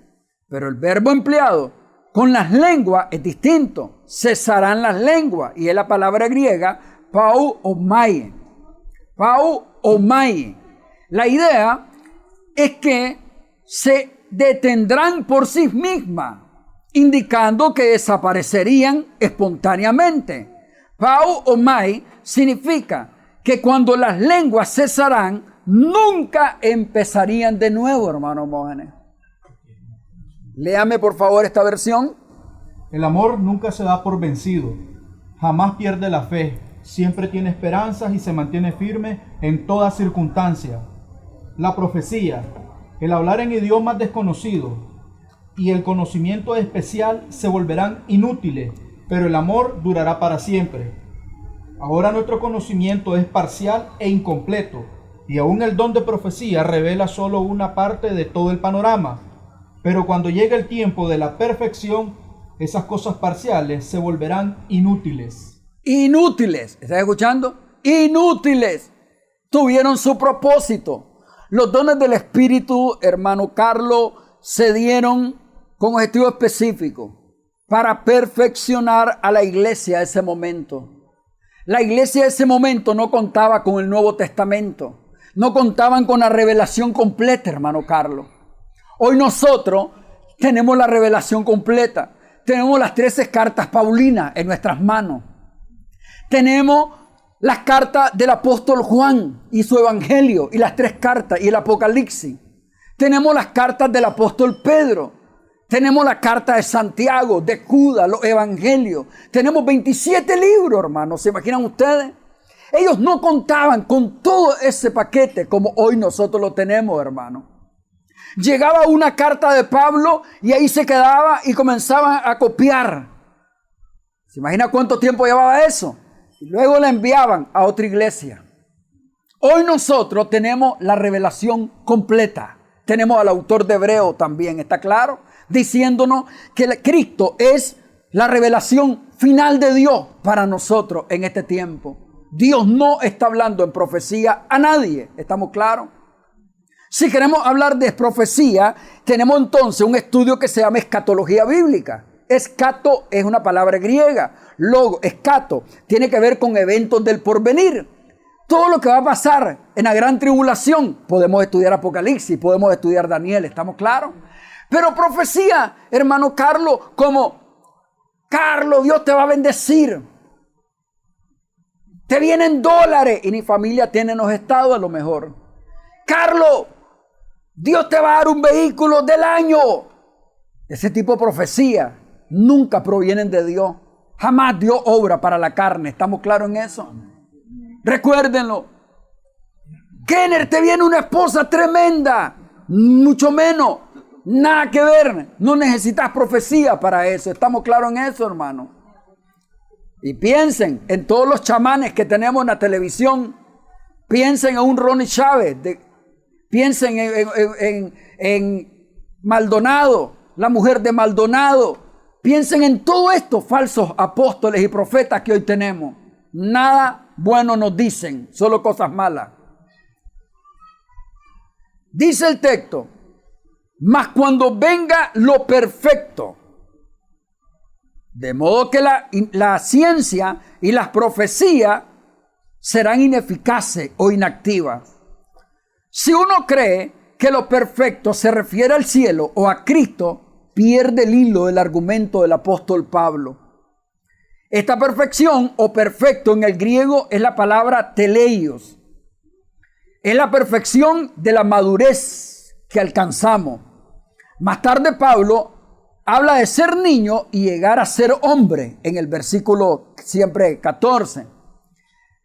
pero el verbo empleado con las lenguas es distinto. Cesarán las lenguas. Y es la palabra griega pauomai. Pauomai. La idea es que se detendrán por sí mismas, indicando que desaparecerían espontáneamente. Pauomai significa que cuando las lenguas cesarán, nunca empezarían de nuevo, hermano Mógenes. Léame por favor esta versión.
El amor nunca se da por vencido, jamás pierde la fe, siempre tiene esperanzas y se mantiene firme en toda circunstancia. La profecía, el hablar en idiomas desconocidos y el conocimiento especial se volverán inútiles, pero el amor durará para siempre. Ahora nuestro conocimiento es parcial e incompleto, y aún el don de profecía revela solo una parte de todo el panorama. Pero cuando llegue el tiempo de la perfección, esas cosas parciales se volverán inútiles.
Inútiles. ¿Estás escuchando? Inútiles. tuvieron su propósito. Los dones del Espíritu, hermano Carlos, se dieron con objetivo específico para perfeccionar a la iglesia de ese momento. La iglesia de ese momento no contaba con el Nuevo Testamento, no contaban con la revelación completa, hermano Carlos. Hoy nosotros tenemos la revelación completa, tenemos las 13 cartas paulinas en nuestras manos, tenemos las cartas del apóstol Juan y su evangelio y las 3 cartas y el Apocalipsis, tenemos las cartas del apóstol Pedro, tenemos la carta de Santiago, de Judas, los evangelios. Tenemos 27 libros, hermanos. ¿Se imaginan ustedes? Ellos no contaban con todo ese paquete como hoy nosotros lo tenemos, hermanos. Llegaba una carta de Pablo y ahí se quedaba y comenzaban a copiar. ¿Se imagina cuánto tiempo llevaba eso? Y luego la enviaban a otra iglesia. Hoy nosotros tenemos la revelación completa. Tenemos al autor de Hebreo también, ¿está claro? Diciéndonos que Cristo es la revelación final de Dios para nosotros en este tiempo. Dios no está hablando en profecía a nadie, ¿estamos claros? Si queremos hablar de profecía, tenemos entonces un estudio que se llama escatología bíblica. Escato es una palabra griega, logo, escato, tiene que ver con eventos del porvenir. Todo lo que va a pasar en la gran tribulación, podemos estudiar Apocalipsis, podemos estudiar Daniel, ¿estamos claros? Pero profecía, hermano Carlos, como, Carlos, Dios te va a bendecir. Te vienen dólares y ni familia tiene en los estados a lo mejor. Carlos, Dios te va a dar un vehículo del año. Ese tipo de profecía nunca provienen de Dios. Jamás Dios obra para la carne. ¿Estamos claros en eso? Recuérdenlo. Kenner, te viene una esposa tremenda. Mucho menos. Nada que ver, no necesitas profecía para eso. ¿Estamos claros en eso, hermano? Y piensen en todos los chamanes que tenemos en la televisión. Piensen en un Ronnie Chávez. Piensen en Maldonado, la mujer de Maldonado. Piensen en todos estos falsos apóstoles y profetas que hoy tenemos. Nada bueno nos dicen, solo cosas malas. Dice el texto: mas cuando venga lo perfecto, de modo que la ciencia y las profecías serán ineficaces o inactivas. Si uno cree que lo perfecto se refiere al cielo o a Cristo, pierde el hilo del argumento del apóstol Pablo. Esta perfección o perfecto en el griego es la palabra teleios. Es la perfección de la madurez que alcanzamos. Más tarde Pablo habla de ser niño y llegar a ser hombre en el versículo siempre 14.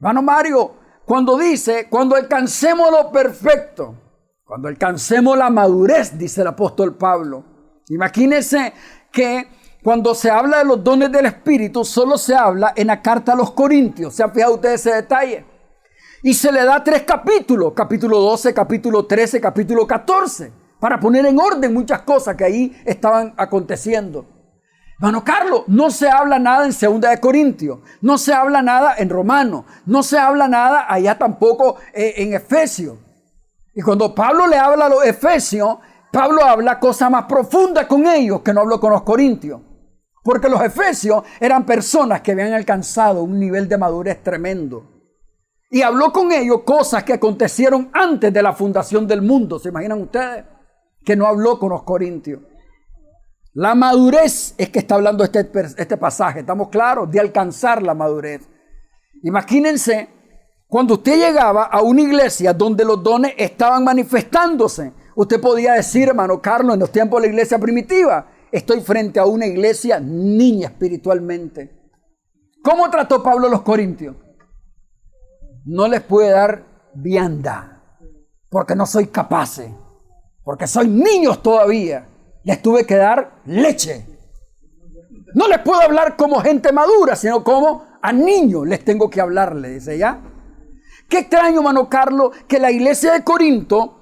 Hermano Mario, cuando dice, cuando alcancemos lo perfecto, cuando alcancemos la madurez, dice el apóstol Pablo. Imagínense que cuando se habla de los dones del Espíritu, solo se habla en la carta a los Corintios. ¿Se han fijado ustedes ese detalle? Y se le da 3 capítulos, capítulo 12, capítulo 13, capítulo 14, para poner en orden muchas cosas que ahí estaban aconteciendo. Hermano Carlos, no se habla nada en 2 de Corintios, no se habla nada en Romanos, no se habla nada allá tampoco en Efesios. Y cuando Pablo le habla a los Efesios, Pablo habla cosas más profundas con ellos que no habló con los Corintios. Porque los Efesios eran personas que habían alcanzado un nivel de madurez tremendo. Y habló con ellos cosas que acontecieron antes de la fundación del mundo. ¿Se imaginan ustedes? Que no habló con los Corintios. La madurez es que está hablando este pasaje. ¿Estamos claros? De alcanzar la madurez. Imagínense cuando usted llegaba a una iglesia donde los dones estaban manifestándose. Usted podía decir, hermano Carlos, en los tiempos de la iglesia primitiva, estoy frente a una iglesia niña espiritualmente. ¿Cómo trató Pablo a los corintios? No les puede dar vianda, porque no soy capaz, porque soy niños todavía. Les tuve que dar leche. No les puedo hablar como gente madura, sino como a niños les tengo que hablarle, dice ya. Qué extraño, hermano Carlos, que la iglesia de Corinto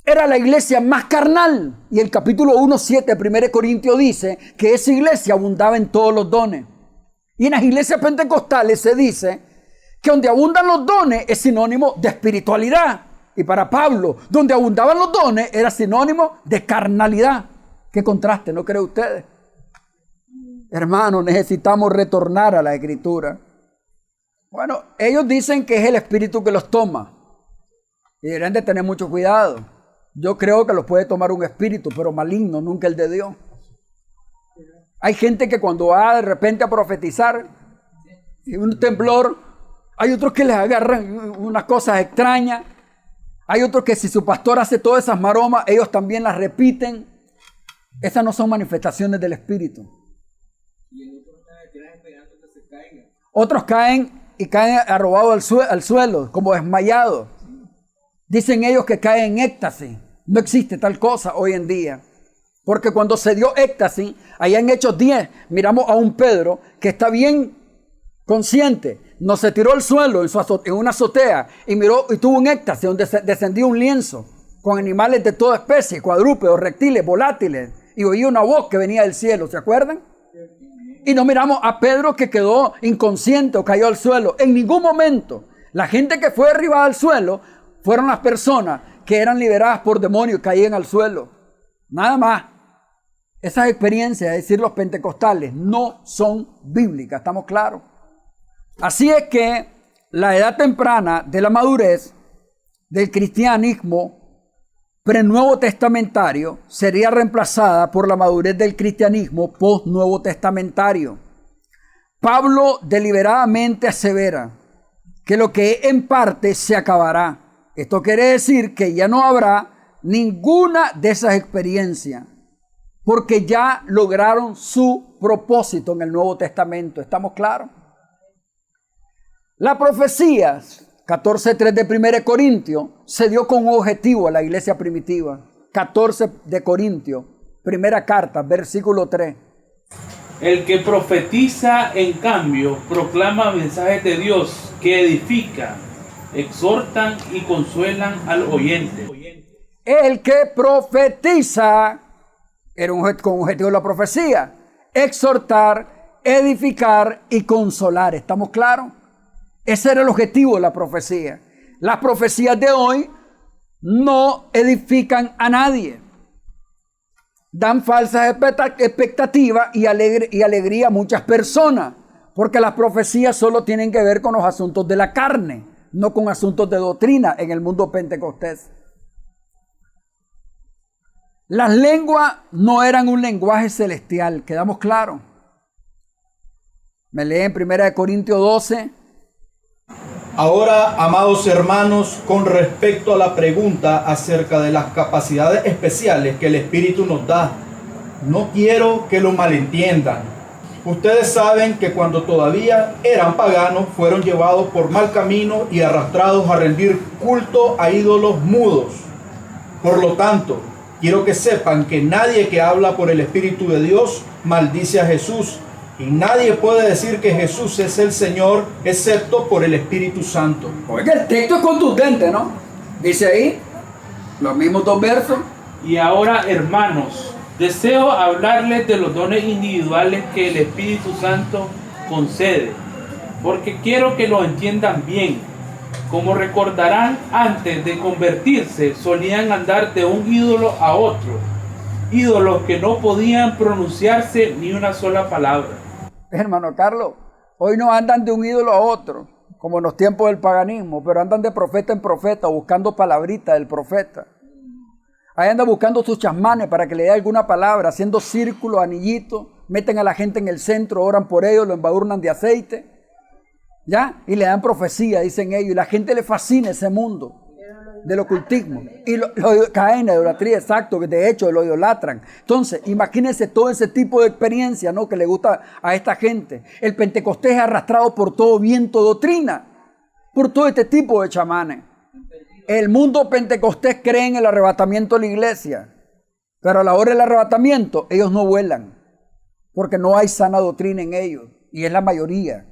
era la iglesia más carnal. Y el capítulo 1:7 de 1 Corintios dice que esa iglesia abundaba en todos los dones. Y en las iglesias pentecostales se dice que donde abundan los dones es sinónimo de espiritualidad. Y para Pablo, donde abundaban los dones era sinónimo de carnalidad. Qué contraste, ¿no creen ustedes? Hermanos, necesitamos retornar a la Escritura. Bueno, ellos dicen que es el Espíritu que los toma. Y deberían de tener mucho cuidado. Yo creo que los puede tomar un espíritu, pero maligno, nunca el de Dios. Hay gente que cuando va de repente a profetizar, y un temblor, hay otros que les agarran unas cosas extrañas. Hay otros que si su pastor hace todas esas maromas, ellos también las repiten. Esas no son manifestaciones del Espíritu. Otros caen y caen arrobados al suelo, como desmayados. Dicen ellos que caen en éxtasis. No existe tal cosa hoy en día. Porque cuando se dio éxtasis, allá en Hechos 10, miramos a un Pedro que está bien consciente. No se tiró al suelo en una azotea y miró y tuvo un éxtasis donde descendía un lienzo con animales de toda especie, cuadrúpedos, reptiles, volátiles. Y oía una voz que venía del cielo, ¿se acuerdan? Y no miramos a Pedro que quedó inconsciente o cayó al suelo. En ningún momento. La gente que fue derribada al suelo fueron las personas que eran liberadas por demonios y caían al suelo. Nada más. Esas experiencias, es decir, los pentecostales, no son bíblicas, ¿estamos claros? Así es que la edad temprana de la madurez del cristianismo pre-nuevo testamentario sería reemplazada por la madurez del cristianismo post-nuevo testamentario. Pablo deliberadamente asevera que lo que es en parte se acabará. Esto quiere decir que ya no habrá ninguna de esas experiencias, porque ya lograron su propósito en el Nuevo Testamento. ¿Estamos claros? La profecía 14:3 de 1 Corintios se dio con un objetivo a la iglesia primitiva. 14 de Corintios, primera carta, versículo 3.
El que profetiza, en cambio, proclama mensajes de Dios que edifican, exhortan y consuelan al oyente.
El que profetiza, era con objetivo de la profecía, exhortar, edificar y consolar. ¿Estamos claros? Ese era el objetivo de la profecía. Las profecías de hoy no edifican a nadie. Dan falsas expectativas y alegría a muchas personas, porque las profecías solo tienen que ver con los asuntos de la carne, no con asuntos de doctrina en el mundo pentecostés. Las lenguas no eran un lenguaje celestial, ¿quedamos claros? Me leen 1 Corintios 12.
Ahora, amados hermanos, con respecto a la pregunta acerca de las capacidades especiales que el Espíritu nos da, no quiero que lo malentiendan. Ustedes saben que cuando todavía eran paganos, fueron llevados por mal camino y arrastrados a rendir culto a ídolos mudos. Por lo tanto, quiero que sepan que nadie que habla por el Espíritu de Dios maldice a Jesús. Y nadie puede decir que Jesús es el Señor, excepto por el Espíritu Santo.
Oiga, el texto es contundente, ¿no? Dice ahí, los mismos dos versos.
Y ahora, hermanos, deseo hablarles de los dones individuales que el Espíritu Santo concede, porque quiero que lo entiendan bien. Como recordarán, antes de convertirse, solían andar de un ídolo a otro, ídolos que no podían pronunciarse ni una sola palabra.
Hermano Carlos, hoy no andan de un ídolo a otro, como en los tiempos del paganismo, pero andan de profeta en profeta, buscando palabritas del profeta. Ahí andan buscando sus chasmanes para que le dé alguna palabra, haciendo círculos, anillitos, meten a la gente en el centro, oran por ellos, lo embadurnan de aceite, ¿ya? Y le dan profecía, dicen ellos, y la gente le fascina ese mundo del ocultismo, y caen en la idolatría, exacto, que de hecho lo idolatran. Entonces, imagínense todo ese tipo de experiencia, ¿no?, que le gusta a esta gente. El Pentecostés es arrastrado por todo viento de doctrina, por todo este tipo de chamanes. El mundo pentecostés cree en el arrebatamiento de la iglesia, pero a la hora del arrebatamiento ellos no vuelan, porque no hay sana doctrina en ellos, y es la mayoría.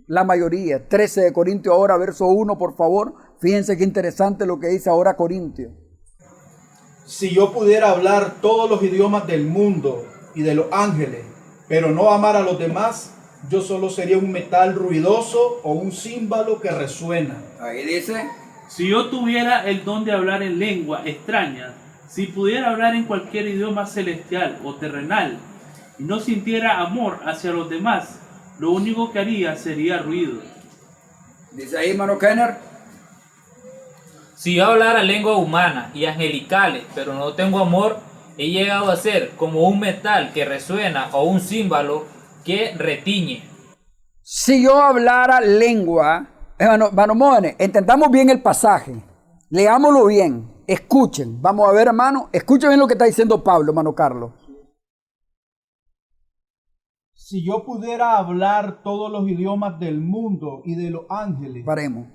La mayoría. 13 de Corintios ahora, verso 1, por favor. Fíjense qué interesante lo que dice ahora Corintios.
Si yo pudiera hablar todos los idiomas del mundo y de los ángeles, pero no amar a los demás, yo solo sería un metal ruidoso o un címbalo que resuena.
Ahí dice,
Si yo tuviera el don de hablar en lengua extraña, si pudiera hablar en cualquier idioma celestial o terrenal y no sintiera amor hacia los demás, lo único que haría sería ruido.
dice ahí, hermano Kenner.
Si yo hablara lengua humana y angelicales, pero no tengo amor, he llegado a ser como un metal que resuena o un címbalo que retiñe.
Si yo hablara lengua, hermano Mógenes, entendamos bien el pasaje, leámoslo bien, escuchen, vamos a ver, hermano, escuchen bien lo que está diciendo Pablo, hermano Carlos.
Si yo pudiera hablar todos los idiomas del mundo y de los ángeles.
Paremos.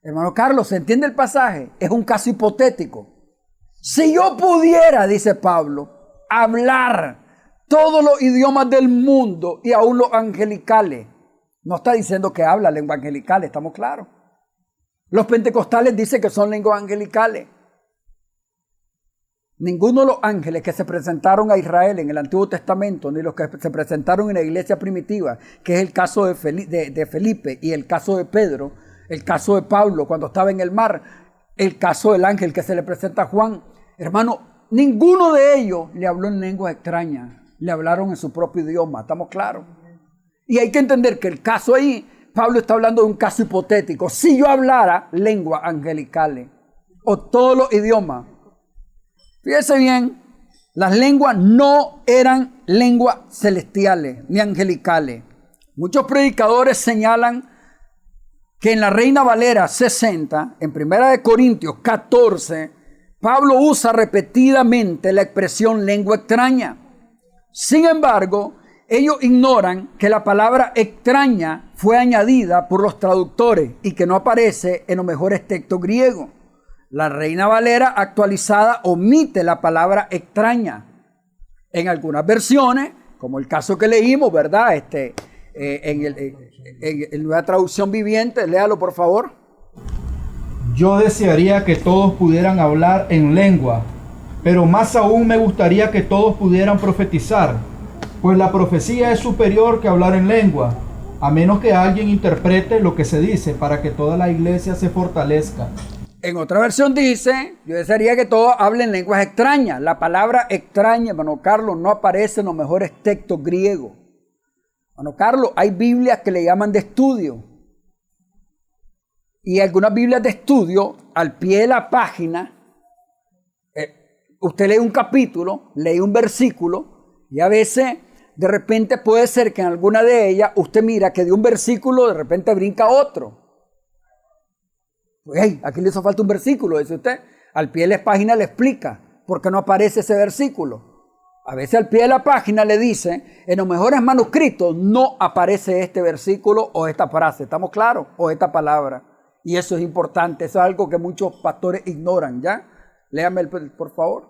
Hermano Carlos, ¿se entiende el pasaje? Es un caso hipotético. Si yo pudiera, dice Pablo, hablar todos los idiomas del mundo y aún los angelicales. No está diciendo que habla lengua angelical, estamos claros. Los pentecostales dicen que son lenguas angelicales. Ninguno de los ángeles que se presentaron a Israel en el Antiguo Testamento, ni los que se presentaron en la iglesia primitiva, que es el caso de Felipe y el caso de Pedro, el caso de Pablo cuando estaba en el mar, el caso del ángel que se le presenta a Juan. Hermano, ninguno de ellos le habló en lenguas extrañas, le hablaron en su propio idioma, ¿estamos claros? Y hay que entender que el caso ahí, Pablo está hablando de un caso hipotético. Si yo hablara lenguas angelicales o todos los idiomas, fíjese bien, las lenguas no eran lenguas celestiales ni angelicales. Muchos predicadores señalan que en la Reina Valera 60, en 1 Corintios 14, Pablo usa repetidamente la expresión lengua extraña. Sin embargo, ellos ignoran que la palabra extraña fue añadida por los traductores y que no aparece en los mejores textos griegos. La Reina Valera actualizada omite la palabra extraña. En algunas versiones, como el caso que leímos, ¿verdad? En Nueva Traducción Viviente, léalo por favor.
Yo desearía que todos pudieran hablar en lengua, pero más aún me gustaría que todos pudieran profetizar, pues la profecía es superior que hablar en lengua, a menos que alguien interprete lo que se dice para que toda la iglesia se fortalezca.
En otra versión dice, yo desearía que todos hablen lenguas extrañas. La palabra extraña, hermano Carlos, no aparece en los mejores textos griegos. Hermano Carlos, hay Biblias que le llaman de estudio. Y algunas Biblias de estudio, al pie de la página, usted lee un capítulo, lee un versículo, y a veces, de repente puede ser que en alguna de ellas, usted mira que de un versículo de repente brinca otro. Pues, hey, aquí le hizo falta un versículo, dice usted. Al pie de la página le explica por qué no aparece ese versículo. A veces al pie de la página le dice, en los mejores manuscritos no aparece este versículo o esta frase, ¿estamos claros? O esta palabra. Y eso es importante, eso es algo que muchos pastores ignoran, ¿ya? Léame por favor.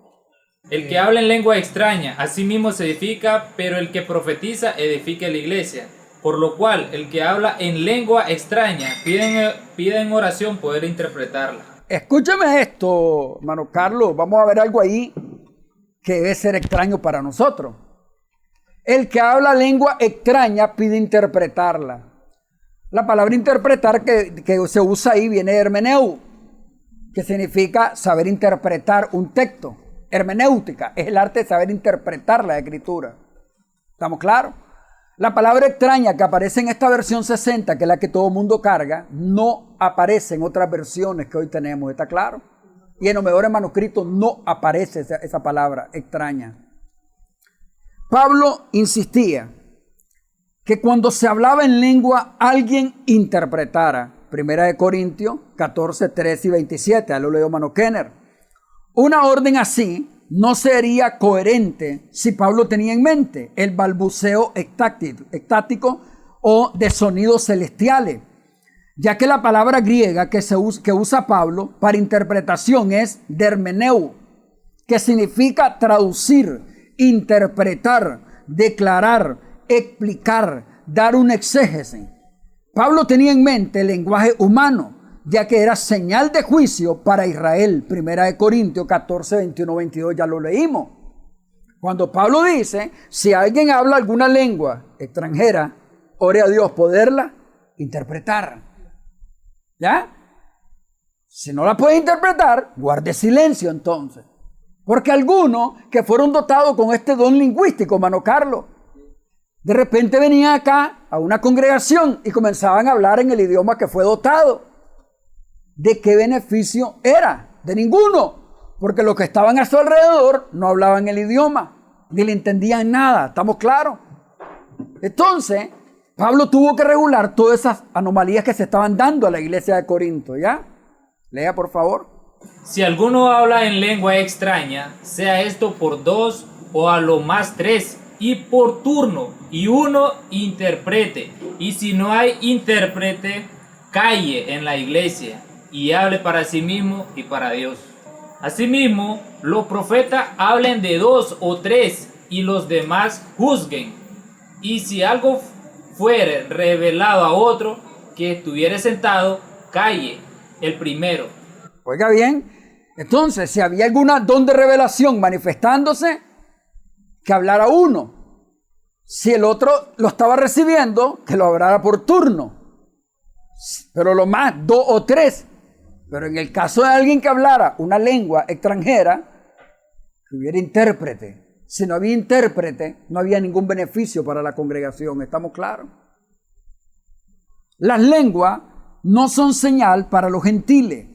El que habla en lengua extraña, a sí mismo se edifica, pero el que profetiza edifica la iglesia. Por lo cual, el que habla en lengua extraña pide en oración poder interpretarla.
Escúcheme esto, hermano Carlos, vamos a ver algo ahí que debe ser extraño para nosotros. El que habla lengua extraña pide interpretarla. La palabra interpretar que se usa ahí viene de hermeneu, que significa saber interpretar un texto. Hermenéutica es el arte de saber interpretar la escritura. ¿Estamos claros? La palabra extraña que aparece en esta versión 60, que es la que todo el mundo carga, no aparece en otras versiones que hoy tenemos, ¿está claro? Y en los mejores manuscritos no aparece esa palabra extraña. Pablo insistía que cuando se hablaba en lengua, alguien interpretara. 1 Corintios 14, 13 y 27, ya lo leo hermano Kenner. Una orden así no sería coherente si Pablo tenía en mente el balbuceo extático o de sonidos celestiales, ya que la palabra griega que usa Pablo para interpretación es dermeneu, que significa traducir, interpretar, declarar, explicar, dar un exégesis. Pablo tenía en mente el lenguaje humano, ya que era señal de juicio para Israel. 1 Corintios 14, 21, 22, ya lo leímos. Cuando Pablo dice, si alguien habla alguna lengua extranjera ore a Dios poderla interpretar. ¿Ya? Si no la puede interpretar, guarde silencio entonces. Porque algunos que fueron dotados con este don lingüístico, hermano Carlos, de repente venían acá a una congregación y comenzaban a hablar en el idioma que fue dotado. ¿De qué beneficio era? De ninguno. Porque los que estaban a su alrededor no hablaban el idioma, ni le entendían nada. ¿Estamos claros? Entonces, Pablo tuvo que regular todas esas anomalías que se estaban dando a la iglesia de Corinto. ¿Ya? Lea, por favor.
Si alguno habla en lengua extraña, sea esto por 2 o a lo más 3, y por turno, y uno interprete. Y si no hay intérprete, calle en la iglesia y hable para sí mismo y para Dios. Asimismo, los profetas hablen de 2 o 3 y los demás juzguen. Y si algo fuere revelado a otro que estuviere sentado, calle el primero.
Oiga bien, entonces si había alguna don de revelación manifestándose, que hablara uno. Si el otro lo estaba recibiendo, que lo hablara por turno. Pero lo más, 2 o 3. Pero en el caso de alguien que hablara una lengua extranjera, que hubiera intérprete. Si no había intérprete, no había ningún beneficio para la congregación. ¿Estamos claros? Las lenguas no son señal para los gentiles.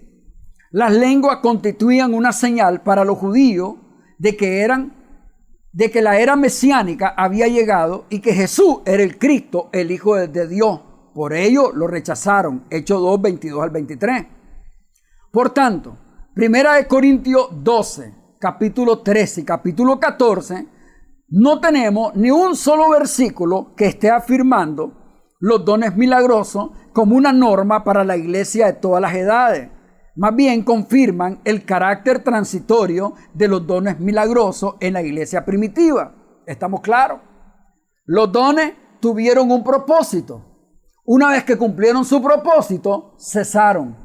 Las lenguas constituían una señal para los judíos de que la era mesiánica había llegado y que Jesús era el Cristo, el Hijo de Dios. Por ello lo rechazaron. Hechos 2, 22 al 23. Por tanto, 1 Corintios 12, capítulo 13 y capítulo 14, no tenemos ni un solo versículo que esté afirmando los dones milagrosos como una norma para la iglesia de todas las edades. Más bien confirman el carácter transitorio de los dones milagrosos en la iglesia primitiva. ¿Estamos claros? Los dones tuvieron un propósito. Una vez que cumplieron su propósito, cesaron.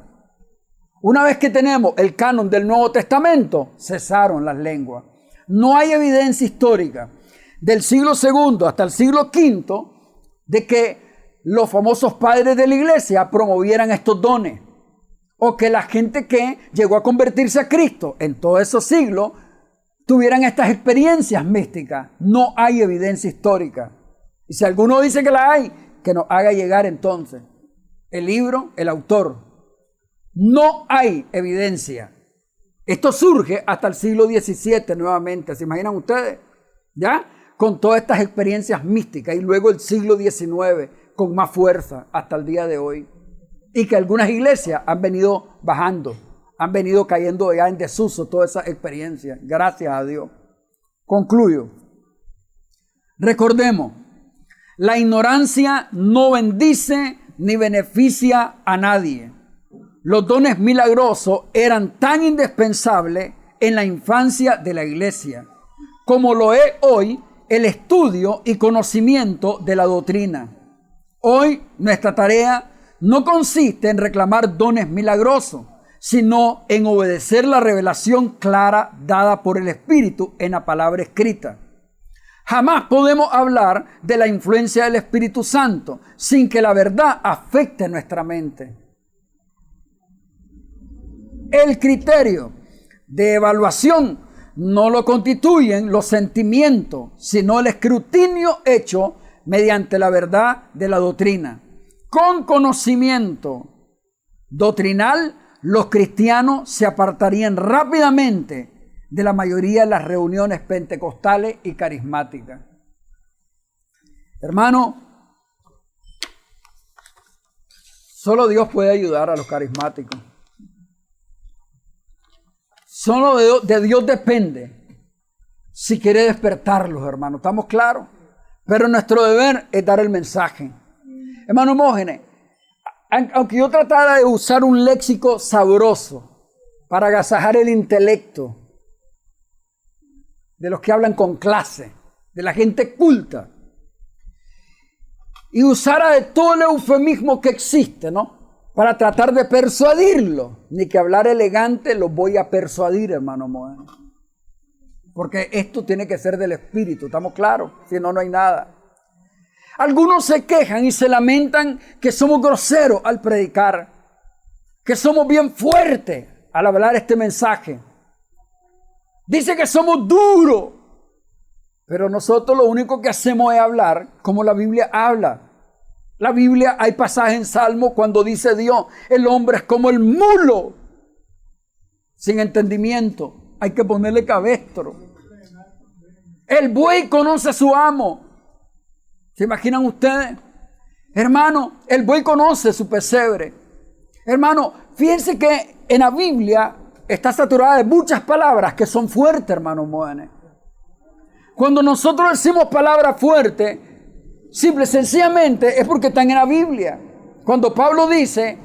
Una vez que tenemos el canon del Nuevo Testamento, cesaron las lenguas. No hay evidencia histórica del siglo II hasta el siglo V de que los famosos padres de la iglesia promovieran estos dones. O que la gente que llegó a convertirse a Cristo en todos esos siglos tuvieran estas experiencias místicas. No hay evidencia histórica. Y si alguno dice que la hay, que nos haga llegar entonces el libro, el autor. No hay evidencia. Esto surge hasta el siglo XVII nuevamente. ¿Se imaginan ustedes? ¿Ya? Con todas estas experiencias místicas. Y luego el siglo XIX con más fuerza hasta el día de hoy. Y que algunas iglesias han venido bajando, han venido cayendo ya en desuso todas esas experiencias. Gracias a Dios. Concluyo. Recordemos, la ignorancia no bendice ni beneficia a nadie. Los dones milagrosos eran tan indispensables en la infancia de la iglesia, como lo es hoy el estudio y conocimiento de la doctrina. Hoy nuestra tarea no consiste en reclamar dones milagrosos, sino en obedecer la revelación clara dada por el Espíritu en la palabra escrita. Jamás podemos hablar de la influencia del Espíritu Santo sin que la verdad afecte nuestra mente. El criterio de evaluación no lo constituyen los sentimientos, sino el escrutinio hecho mediante la verdad de la doctrina. Con conocimiento doctrinal, los cristianos se apartarían rápidamente de la mayoría de las reuniones pentecostales y carismáticas. Hermano, solo Dios puede ayudar a los carismáticos. Solo de Dios depende si quiere despertarlos, hermano. ¿Estamos claros? Pero nuestro deber es dar el mensaje. Hermano Mógenes, aunque yo tratara de usar un léxico sabroso para agasajar el intelecto de los que hablan con clase, de la gente culta, y usara de todo el eufemismo que existe, ¿no? Para tratar de persuadirlo, ni que hablar elegante los voy a persuadir, hermano Mógenes. Porque esto tiene que ser del Espíritu, ¿estamos claros? Si no, no hay nada. Algunos se quejan y se lamentan que somos groseros al predicar, que somos bien fuertes al hablar este mensaje. Dice que somos duros, pero nosotros lo único que hacemos es hablar como la Biblia habla. La Biblia, hay pasajes en Salmo cuando dice Dios, el hombre es como el mulo, sin entendimiento. Hay que ponerle cabestro. El buey conoce a su amo. ¿Se imaginan ustedes? Hermano, el buey conoce su pesebre. Hermano, fíjense que en la Biblia está saturada de muchas palabras que son fuertes, hermanos jóvenes. Cuando nosotros decimos palabras fuertes, simple y sencillamente es porque están en la Biblia. Cuando Pablo dice,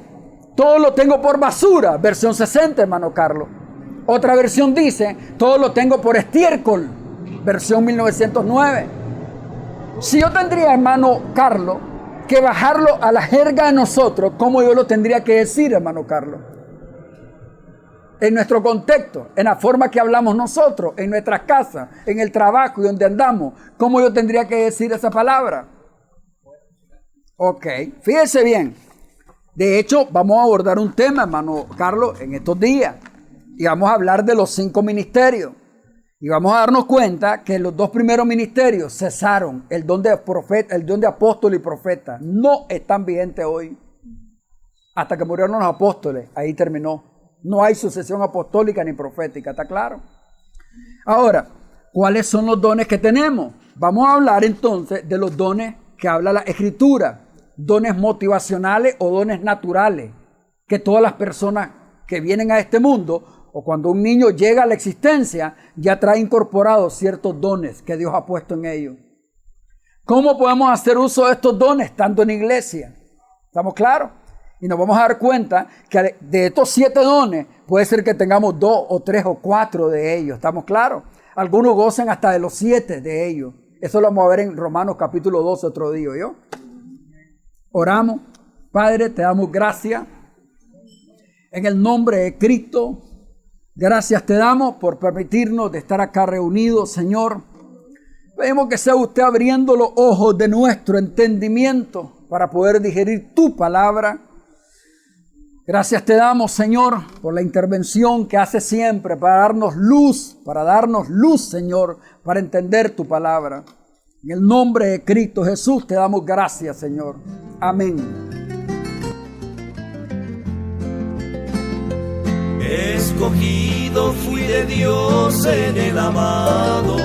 todo lo tengo por basura, versión 60, hermano Carlos. Otra versión dice, todo lo tengo por estiércol, versión 1909. Si yo tendría, hermano Carlos, que bajarlo a la jerga de nosotros, ¿cómo yo lo tendría que decir, hermano Carlos? En nuestro contexto, en la forma que hablamos nosotros, en nuestras casas, en el trabajo y donde andamos, ¿cómo yo tendría que decir esa palabra? Ok, fíjese bien. De hecho, vamos a abordar un tema, hermano Carlos, en estos días. Y vamos a hablar de los 5 ministerios. Y vamos a darnos cuenta que los 2 primeros ministerios cesaron. El don de profeta, el don de apóstol y profeta no están vigentes hoy. Hasta que murieron los apóstoles, ahí terminó. No hay sucesión apostólica ni profética, ¿está claro? Ahora, ¿cuáles son los dones que tenemos? Vamos a hablar entonces de los dones que habla la Escritura. Dones motivacionales o dones naturales. Que todas las personas que vienen a este mundo, o cuando un niño llega a la existencia, ya trae incorporados ciertos dones que Dios ha puesto en ellos. ¿Cómo podemos hacer uso de estos dones estando en iglesia? ¿Estamos claros? Y nos vamos a dar cuenta que de estos 7 dones, puede ser que tengamos 2 o 3 o 4 de ellos. ¿Estamos claros? Algunos gozan hasta de los 7 de ellos. Eso lo vamos a ver en Romanos capítulo 12 otro día, ¿yo? Oramos. Padre, te damos gracias. En el nombre de Cristo, gracias te damos por permitirnos de estar acá reunidos, Señor. Pedimos que sea usted abriendo los ojos de nuestro entendimiento para poder digerir tu palabra. Gracias te damos, Señor, por la intervención que hace siempre para darnos luz, Señor, para entender tu palabra. En el nombre de Cristo Jesús te damos gracias, Señor. Amén.
Escogido fui de Dios en el amado,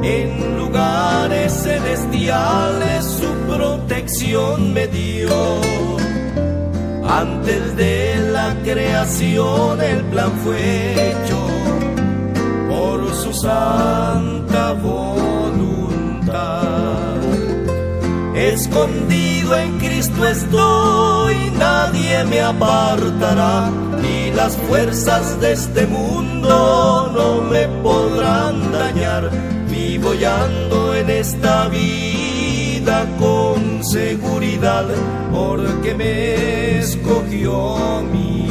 en lugares celestiales su protección me dio. Antes de la creación el plan fue hecho por su santa voluntad. Escondido en Cristo estoy, nadie me apartará, y las fuerzas de este mundo no me podrán dañar. Vivo y ando en esta vida con seguridad, porque me escogió mi